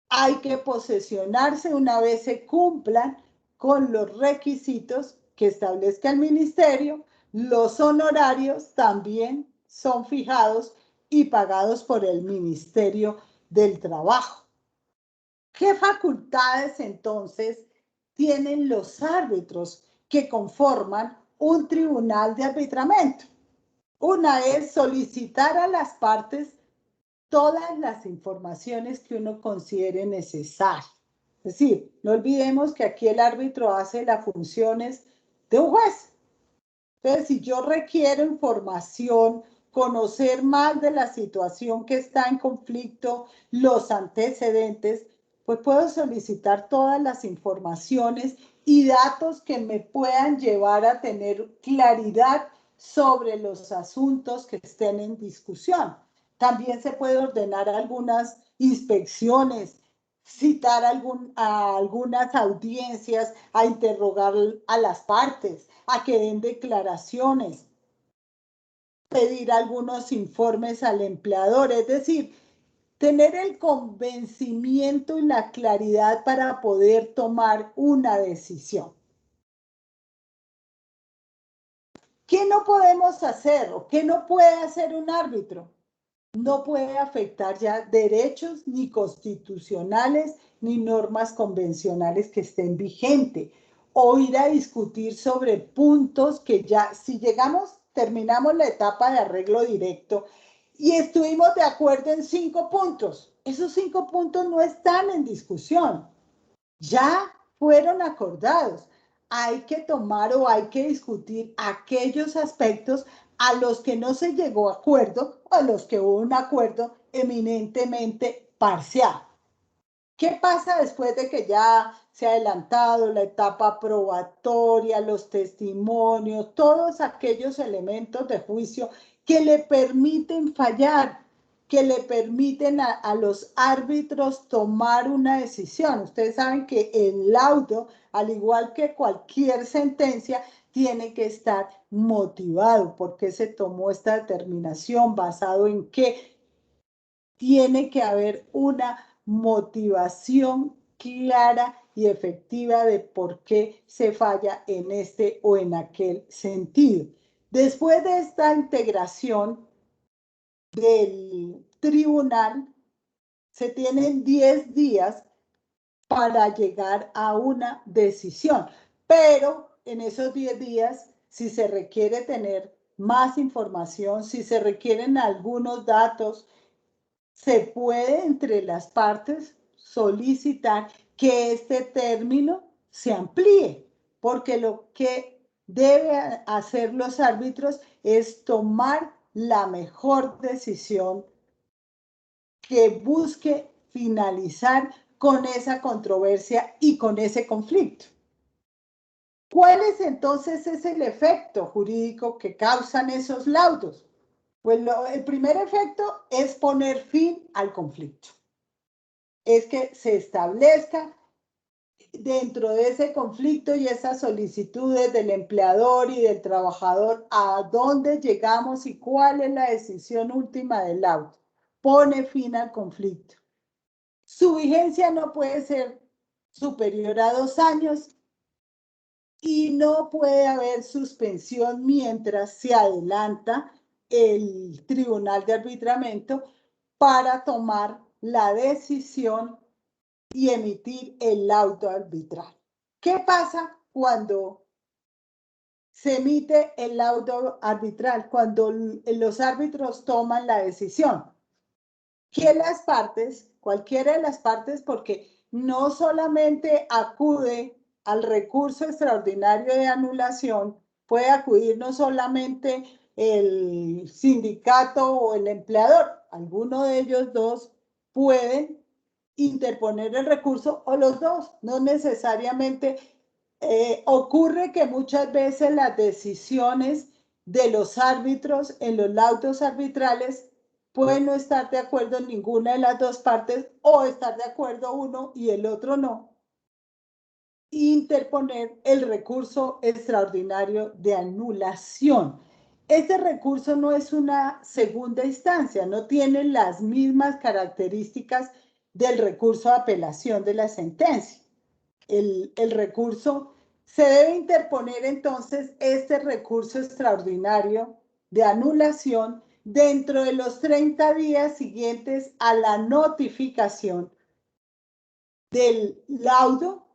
Hay que posesionarse una vez se cumplan con los requisitos que establezca el ministerio. Los honorarios también son fijados y pagados por el Ministerio del Trabajo. ¿Qué facultades entonces tienen los árbitros que conforman un tribunal de arbitramiento? Una es solicitar a las partes todas las informaciones que uno considere necesarias. Es decir, no olvidemos que aquí el árbitro hace las funciones de un juez. Entonces, si yo requiero información, conocer más de la situación que está en conflicto, los antecedentes, pues puedo solicitar todas las informaciones y datos que me puedan llevar a tener claridad sobre los asuntos que estén en discusión. También se puede ordenar algunas inspecciones, citar a algunas audiencias, a interrogar a las partes, a que den declaraciones, pedir algunos informes al empleador, es decir, tener el convencimiento y la claridad para poder tomar una decisión. ¿Qué no podemos hacer o qué no puede hacer un árbitro? No puede afectar ya derechos ni constitucionales ni normas convencionales que estén vigentes, o ir a discutir sobre puntos que ya, si terminamos la etapa de arreglo directo y estuvimos de acuerdo en 5 puntos, esos 5 puntos no están en discusión, ya fueron acordados. Hay que tomar o hay que discutir aquellos aspectos a los que no se llegó a acuerdo o a los que hubo un acuerdo eminentemente parcial. ¿Qué pasa después de que ya se ha adelantado la etapa probatoria, los testimonios, todos aquellos elementos de juicio que le permiten fallar, que le permiten a los árbitros tomar una decisión? Ustedes saben que el laudo, al igual que cualquier sentencia, tiene que estar motivado. ¿Por qué se tomó esta determinación? ¿Basado en qué? Tiene que haber una motivación clara y efectiva de por qué se falla en este o en aquel sentido. Después de esta integración del tribunal, se tienen 10 días para llegar a una decisión, pero en esos 10 días, si se requiere tener más información, si se requieren algunos datos, se puede entre las partes solicitar que este término se amplíe, porque lo que deben hacer los árbitros es tomar la mejor decisión que busque finalizar con esa controversia y con ese conflicto. ¿Cuál es entonces el efecto jurídico que causan esos laudos? Pues el primer efecto es poner fin al conflicto. Es que se establezca dentro de ese conflicto y esas solicitudes del empleador y del trabajador a dónde llegamos y cuál es la decisión última del laudo. Pone fin al conflicto. Su vigencia no puede ser superior a 2 años y no puede haber suspensión mientras se adelanta el tribunal de arbitramiento para tomar la decisión y emitir el laudo arbitral. ¿Qué pasa cuando se emite el laudo arbitral? Cuando los árbitros toman la decisión. Que las partes, cualquiera de las partes, porque no solamente acude al recurso extraordinario de anulación, puede acudir no solamente el sindicato o el empleador, alguno de ellos dos pueden interponer el recurso o los dos, no necesariamente. Ocurre que muchas veces las decisiones de los árbitros en los laudos arbitrales pueden no estar de acuerdo en ninguna de las dos partes o estar de acuerdo uno y el otro no. Interponer el recurso extraordinario de anulación. Este recurso no es una segunda instancia, no tiene las mismas características del recurso de apelación de la sentencia. El recurso, se debe interponer entonces este recurso extraordinario de anulación dentro de los 30 días siguientes a la notificación del laudo,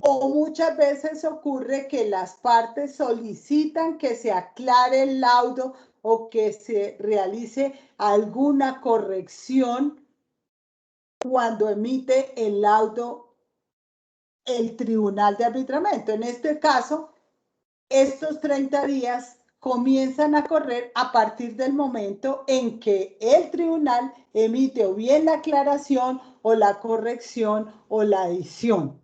o muchas veces ocurre que las partes solicitan que se aclare el laudo o que se realice alguna corrección cuando emite el laudo el tribunal de arbitramiento. En este caso, estos 30 días comienzan a correr a partir del momento en que el tribunal emite o bien la aclaración o la corrección o la adición.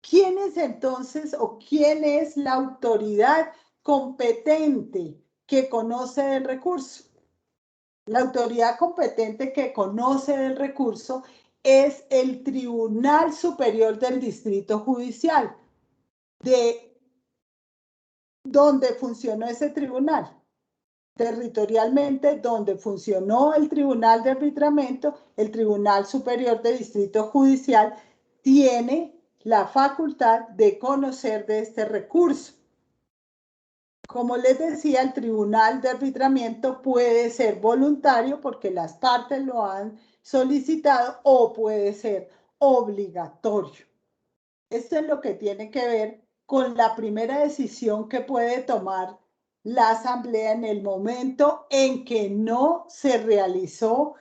¿Quién es entonces o quién es la autoridad competente que conoce del recurso? La autoridad competente que conoce del recurso es el Tribunal Superior del Distrito Judicial, de donde funcionó ese tribunal. Territorialmente, donde funcionó el Tribunal de Arbitramiento, el Tribunal Superior de Distrito Judicial tiene la facultad de conocer de este recurso. Como les decía, el tribunal de arbitramiento puede ser voluntario porque las partes lo han solicitado o puede ser obligatorio. Esto es lo que tiene que ver con la primera decisión que puede tomar la asamblea en el momento en que no se realizó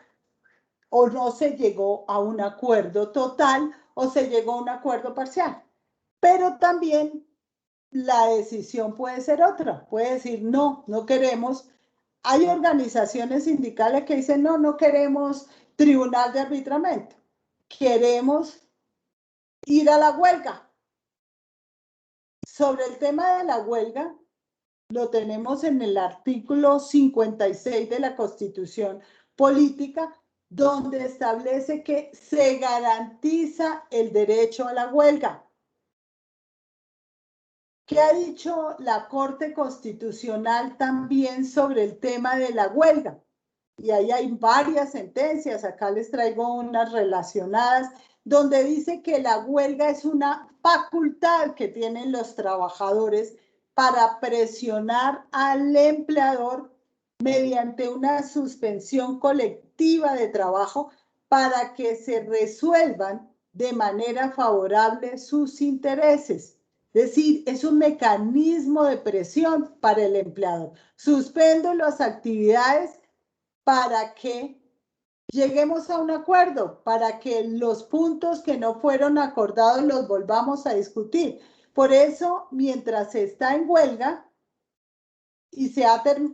o no se llegó a un acuerdo total o se llegó a un acuerdo parcial. Pero también la decisión puede ser otra, puede decir no, no queremos. Hay organizaciones sindicales que dicen no, no queremos tribunal de arbitramiento, queremos ir a la huelga. Sobre el tema de la huelga, lo tenemos en el artículo 56 de la Constitución Política, donde establece que se garantiza el derecho a la huelga. ¿Qué ha dicho la Corte Constitucional también sobre el tema de la huelga? Y ahí hay varias sentencias, acá les traigo unas relacionadas, donde dice que la huelga es una facultad que tienen los trabajadores para presionar al empleador mediante una suspensión colectiva de trabajo para que se resuelvan de manera favorable sus intereses. Es decir, es un mecanismo de presión para el empleador. Suspendo las actividades para que lleguemos a un acuerdo, para que los puntos que no fueron acordados los volvamos a discutir. Por eso, mientras se está en huelga y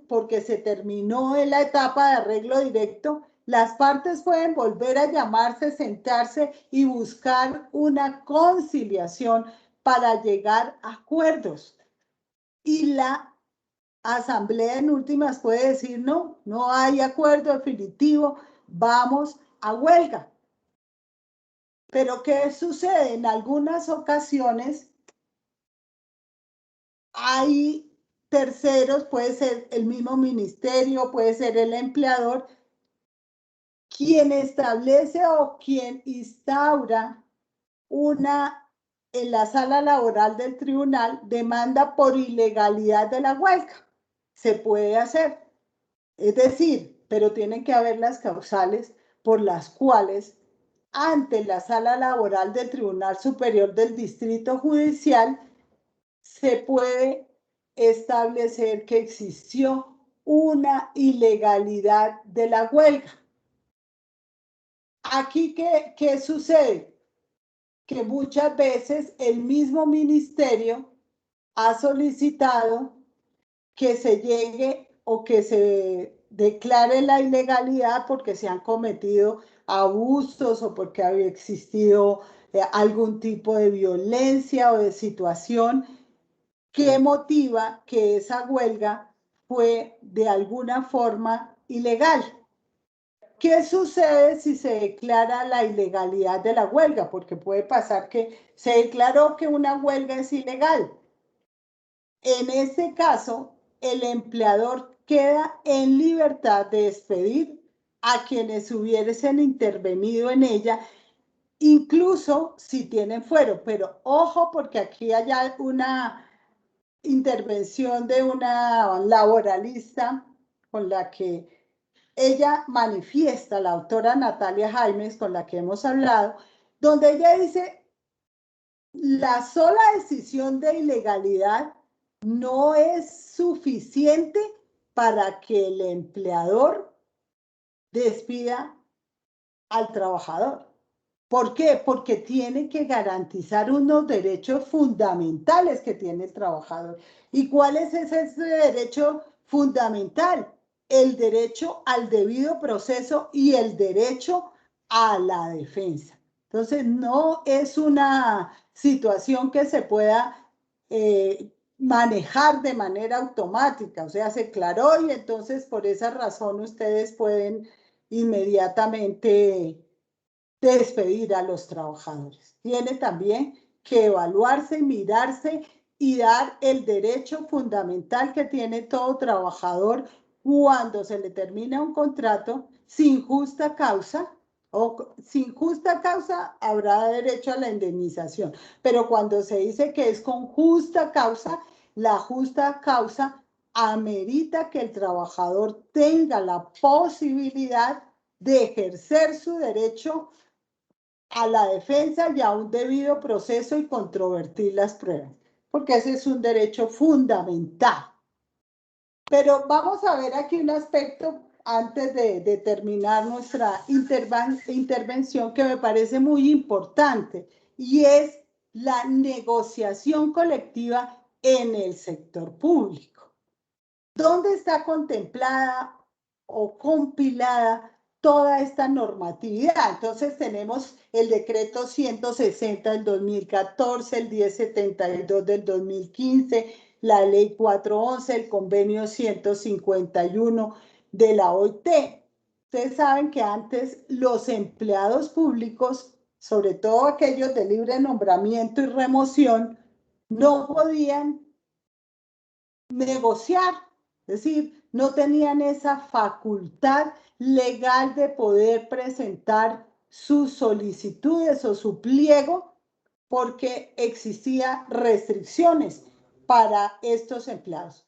porque se terminó en la etapa de arreglo directo, las partes pueden volver a llamarse, sentarse y buscar una conciliación para llegar a acuerdos. Y la asamblea en últimas puede decir no, no hay acuerdo definitivo, vamos a huelga. Pero ¿qué sucede? En algunas ocasiones hay terceros, puede ser el mismo ministerio, puede ser el empleador, quien establece o quien instaura en la sala laboral del tribunal, demanda por ilegalidad de la huelga. Se puede hacer. Es decir, pero tienen que haber las causales por las cuales ante la sala laboral del Tribunal Superior del Distrito Judicial se puede establecer que existió una ilegalidad de la huelga. Aquí, ¿qué sucede? Que muchas veces el mismo ministerio ha solicitado que se llegue o que se declare la ilegalidad porque se han cometido abusos o porque había existido algún tipo de violencia o de situación que motiva que esa huelga fue de alguna forma ilegal. ¿Qué sucede si se declara la ilegalidad de la huelga? Porque puede pasar que se declaró que una huelga es ilegal. En este caso, el empleador queda en libertad de despedir a quienes hubiesen intervenido en ella, incluso si tienen fuero. Pero ojo, porque aquí hay una intervención de una laboralista con la que ella manifiesta, la autora Natalia Jaimes, con la que hemos hablado, donde ella dice, la sola decisión de ilegalidad no es suficiente para que el empleador despida al trabajador. ¿Por qué? Porque tiene que garantizar unos derechos fundamentales que tiene el trabajador. ¿Y cuál es ese derecho fundamental? El derecho al debido proceso y el derecho a la defensa. Entonces, no es una situación que se pueda manejar de manera automática, o sea, se declaró y entonces por esa razón ustedes pueden inmediatamente despedir a los trabajadores. Tiene también que evaluarse, mirarse y dar el derecho fundamental que tiene todo trabajador cuando se le termina un contrato sin justa causa. O sin justa causa habrá derecho a la indemnización, pero cuando se dice que es con justa causa, la justa causa amerita que el trabajador tenga la posibilidad de ejercer su derecho a la defensa y a un debido proceso y controvertir las pruebas, porque ese es un derecho fundamental. Pero vamos a ver aquí un aspecto antes de terminar nuestra intervención que me parece muy importante, y es la negociación colectiva en el sector público. ¿Dónde está contemplada o compilada toda esta normatividad? Entonces tenemos el decreto 160 del 2014, el 1072 del 2015, la ley 411, el convenio 151 de la OIT. Ustedes saben que antes los empleados públicos, sobre todo aquellos de libre nombramiento y remoción, no podían negociar, es decir, no tenían esa facultad legal de poder presentar sus solicitudes o su pliego porque existían restricciones para estos empleados.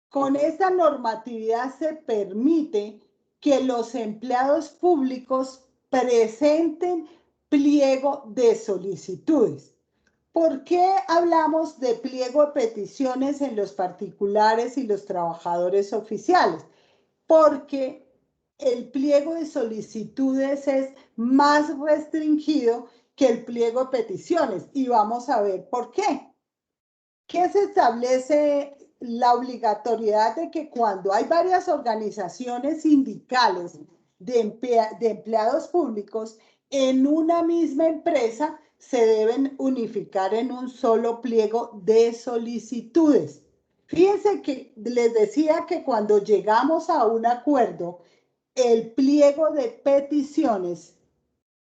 Con esta normatividad se permite que los empleados públicos presenten pliego de solicitudes. ¿Por qué hablamos de pliego de peticiones en los particulares y los trabajadores oficiales? Porque el pliego de solicitudes es más restringido que el pliego de peticiones. Y vamos a ver por qué. ¿Qué se establece? La obligatoriedad de que cuando hay varias organizaciones sindicales de empleados públicos en una misma empresa, se deben unificar en un solo pliego de solicitudes. Fíjense que les decía que cuando llegamos a un acuerdo, el pliego de peticiones,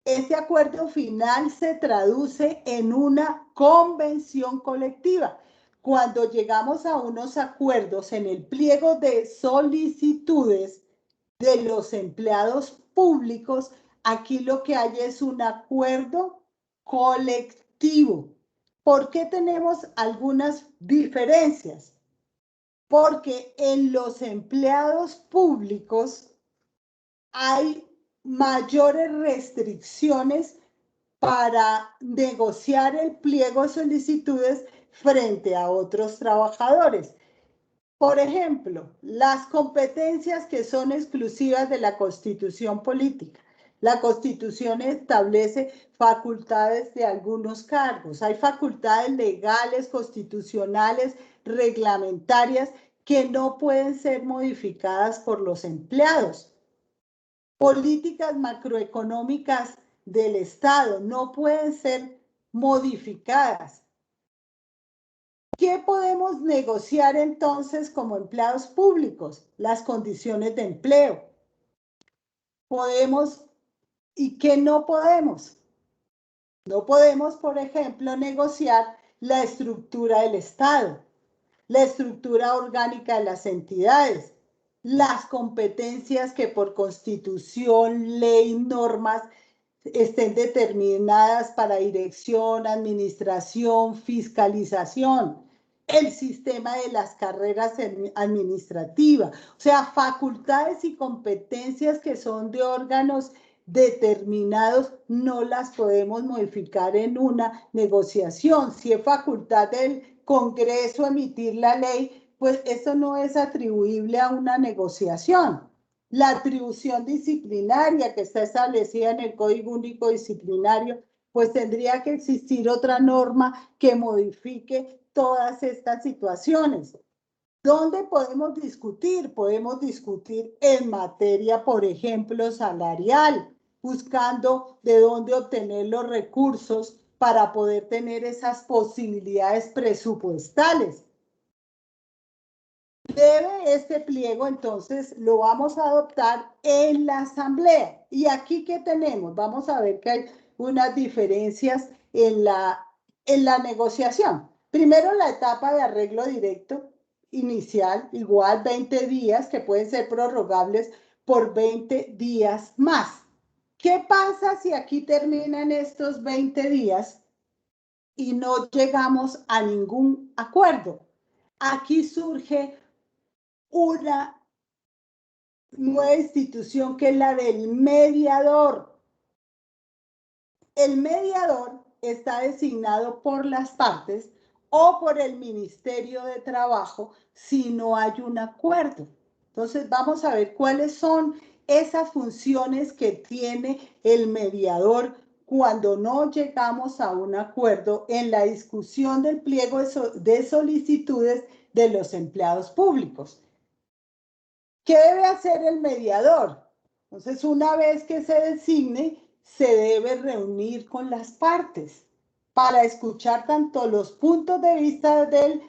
este acuerdo final se traduce en una convención colectiva. Cuando llegamos a unos acuerdos en el pliego de solicitudes de los empleados públicos, aquí lo que hay es un acuerdo colectivo. ¿Por qué tenemos algunas diferencias? Porque en los empleados públicos hay mayores restricciones para negociar el pliego de solicitudes frente a otros trabajadores. Por ejemplo, las competencias que son exclusivas de la Constitución política. La Constitución establece facultades de algunos cargos. Hay facultades legales, constitucionales, reglamentarias que no pueden ser modificadas por los empleados. Políticas macroeconómicas del Estado no pueden ser modificadas. ¿Qué podemos negociar entonces como empleados públicos? Las condiciones de empleo. Podemos, ¿y qué no podemos? No podemos, por ejemplo, negociar la estructura del Estado, la estructura orgánica de las entidades, las competencias que por constitución, ley, normas estén determinadas para dirección, administración, fiscalización, el sistema de las carreras administrativas, o sea, facultades y competencias que son de órganos determinados, no las podemos modificar en una negociación. Si es facultad del Congreso emitir la ley, pues eso no es atribuible a una negociación. La atribución disciplinaria que está establecida en el Código Único Disciplinario, pues tendría que existir otra norma que modifique todas estas situaciones. ¿Dónde podemos discutir? Podemos discutir en materia, por ejemplo, salarial, buscando de dónde obtener los recursos para poder tener esas posibilidades presupuestales. Debe este pliego, entonces, lo vamos a adoptar en la asamblea. ¿Y aquí qué tenemos? Vamos a ver que hay unas diferencias en la negociación. Primero, la etapa de arreglo directo inicial, igual 20 días, que pueden ser prorrogables por 20 días más. ¿Qué pasa si aquí terminan estos 20 días y no llegamos a ningún acuerdo? Aquí surge una nueva institución que es la del mediador. El mediador está designado por las partes o por el Ministerio de Trabajo si no hay un acuerdo. Entonces vamos a ver cuáles son esas funciones que tiene el mediador cuando no llegamos a un acuerdo en la discusión del pliego de solicitudes de los empleados públicos. ¿Qué debe hacer el mediador? Entonces, una vez que se designe, se debe reunir con las partes para escuchar tanto los puntos de vista del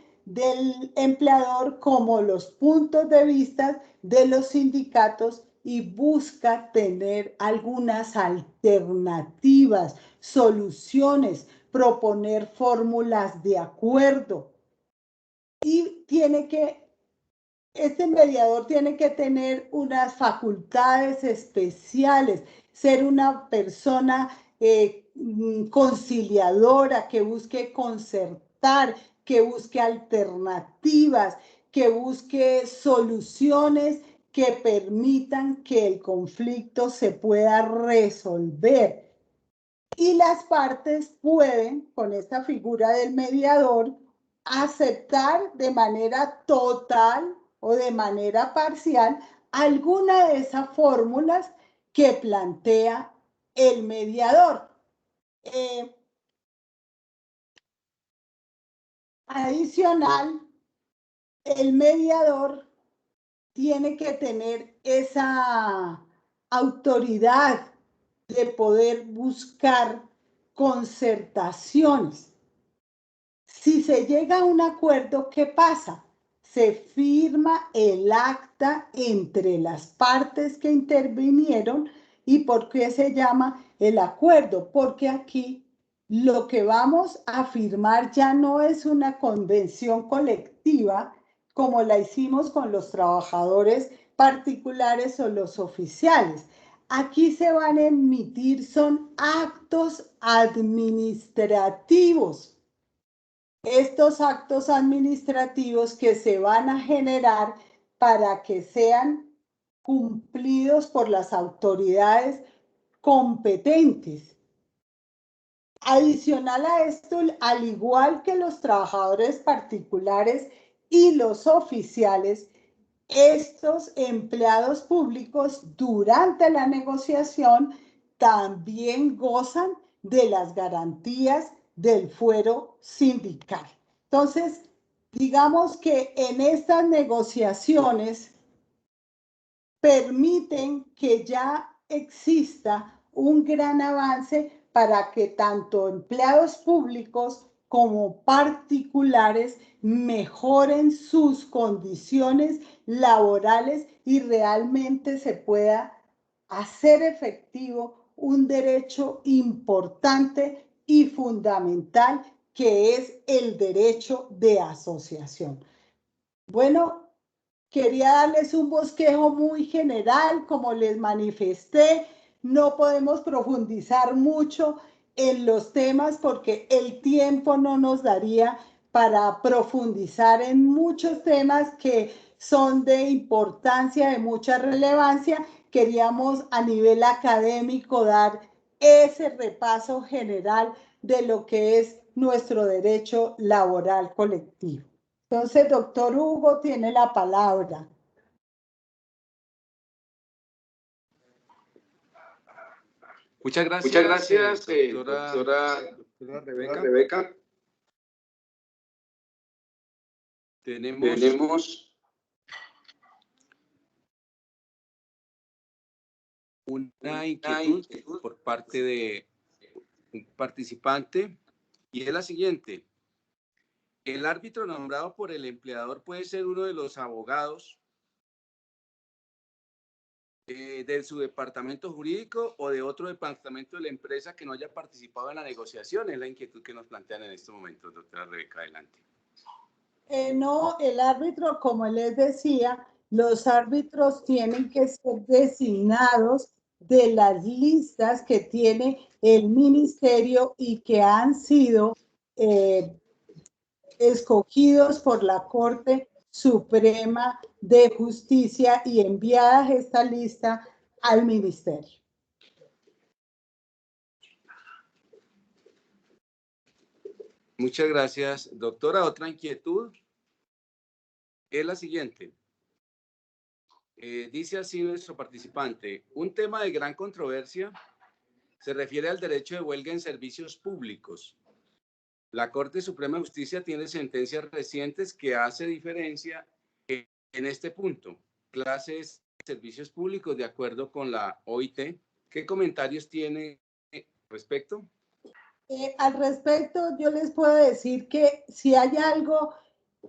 empleador como los puntos de vista de los sindicatos y busca tener algunas alternativas, soluciones, proponer fórmulas de acuerdo. Y este mediador tiene que tener unas facultades especiales, ser una persona conciliadora, que busque concertar, que busque alternativas, que busque soluciones que permitan que el conflicto se pueda resolver. Y las partes pueden, con esta figura del mediador, aceptar de manera total o de manera parcial alguna de esas fórmulas que plantea el mediador. Adicional, el mediador tiene que tener esa autoridad de poder buscar concertaciones. Si se llega a un acuerdo, ¿qué pasa? Se firma el acta entre las partes que intervinieron. ¿Y por qué se llama el acuerdo? Porque aquí lo que vamos a firmar ya no es una convención colectiva como la hicimos con los trabajadores particulares o los oficiales. Aquí se van a emitir son actos administrativos. Estos actos administrativos que se van a generar para que sean cumplidos por las autoridades competentes. Adicional a esto, al igual que los trabajadores particulares y los oficiales, estos empleados públicos durante la negociación también gozan de las garantías del fuero sindical. Entonces, digamos que en estas negociaciones permiten que ya exista un gran avance para que tanto empleados públicos como particulares mejoren sus condiciones laborales y realmente se pueda hacer efectivo un derecho importante y fundamental que es el derecho de asociación. Bueno, quería darles un bosquejo muy general, como les manifesté. No podemos profundizar mucho en los temas porque el tiempo no nos daría para profundizar en muchos temas que son de importancia, de mucha relevancia. Queríamos a nivel académico dar ese repaso general de lo que es nuestro derecho laboral colectivo. Entonces, doctor Hugo tiene la palabra. Muchas gracias, doctora Rebeca. Tenemos una inquietud por parte de un participante y es la siguiente. El árbitro nombrado por el empleador puede ser uno de los abogados de su departamento jurídico o de otro departamento de la empresa que no haya participado en la negociación. Es la inquietud que nos plantean en estos momentos, doctora Rebeca. Adelante. No, el árbitro, como les decía, los árbitros tienen que ser designados de las listas que tiene el ministerio y que han sido escogidos por la Corte Suprema de Justicia y enviadas esta lista al ministerio. Muchas gracias, doctora. Otra inquietud es la siguiente. Dice así nuestro participante, un tema de gran controversia se refiere al derecho de huelga en servicios públicos. La Corte Suprema de Justicia tiene sentencias recientes que hace diferencia en este punto. Clases de servicios públicos de acuerdo con la OIT. ¿Qué comentarios tiene respecto? Al respecto, yo les puedo decir que si hay algo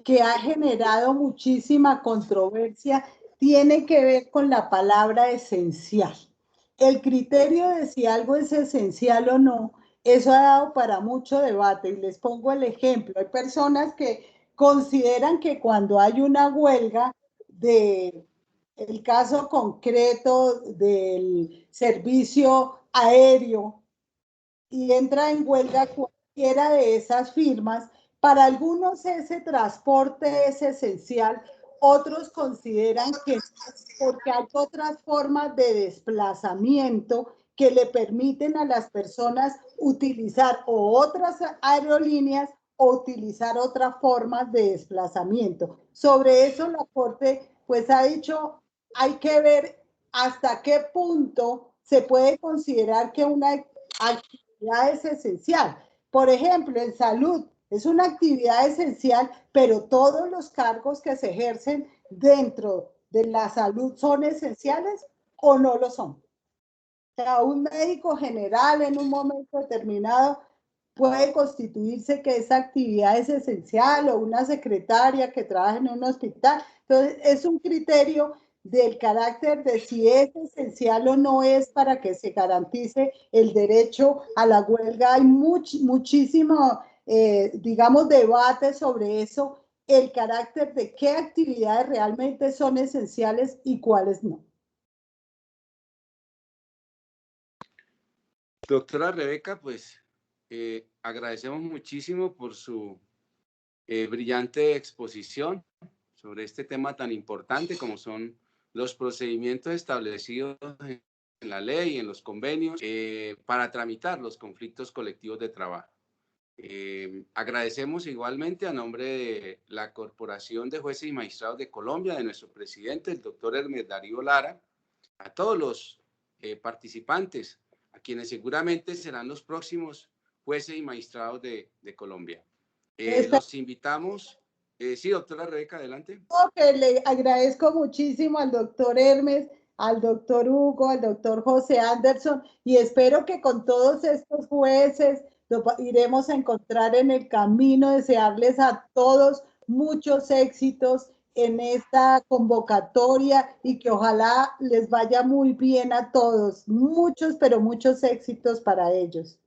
que ha generado muchísima controversia, tiene que ver con la palabra esencial. El criterio de si algo es esencial o no, eso ha dado para mucho debate y les pongo el ejemplo. Hay personas que consideran que cuando hay una huelga de el caso concreto del servicio aéreo y entra en huelga cualquiera de esas firmas, para algunos ese transporte es esencial, otros consideran que porque hay otras formas de desplazamiento que le permiten a las personas utilizar o otras aerolíneas o utilizar otras formas de desplazamiento. Sobre eso la Corte pues ha dicho, hay que ver hasta qué punto se puede considerar que una actividad es esencial. Por ejemplo, en salud es una actividad esencial, pero todos los cargos que se ejercen dentro de la salud son esenciales o no lo son. O sea, un médico general en un momento determinado puede constituirse que esa actividad es esencial o una secretaria que trabaja en un hospital. Entonces, es un criterio del carácter de si es esencial o no es para que se garantice el derecho a la huelga. Hay muchísimo, digamos, debate sobre eso, el carácter de qué actividades realmente son esenciales y cuáles no. Doctora Rebeca, pues agradecemos muchísimo por su brillante exposición sobre este tema tan importante como son los procedimientos establecidos en la ley y en los convenios para tramitar los conflictos colectivos de trabajo. Agradecemos igualmente a nombre de la Corporación de Jueces y Magistrados de Colombia, de nuestro presidente, el doctor Hermes Darío Lara, a todos los participantes, a quienes seguramente serán los próximos jueces y magistrados de Colombia. Los invitamos. Sí, doctora Rebeca, adelante. Le agradezco muchísimo al doctor Hermes, al doctor Hugo, al doctor José Anderson y espero que con todos estos jueces lo iremos a encontrar en el camino, desearles a todos muchos éxitos en esta convocatoria y que ojalá les vaya muy bien a todos, muchos, pero muchos éxitos para ellos.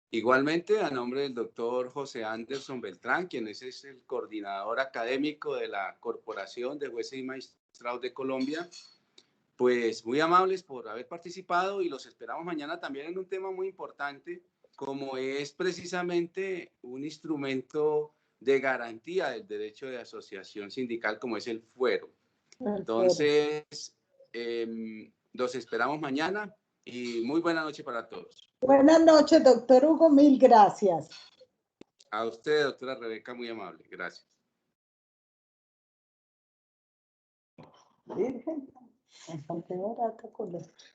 Igualmente, a nombre del doctor José Anderson Beltrán, quien es el coordinador académico de la Corporación de Jueces y Magistrados de Colombia, pues muy amables por haber participado y los esperamos mañana también en un tema muy importante, como es precisamente un instrumento de garantía del derecho de asociación sindical como es el fuero. Entonces, los esperamos mañana y muy buena noche para todos. Buenas noches, doctor Hugo, mil gracias. A usted, doctora Rebeca, muy amable. Gracias. Virgen, me falté barata con esto.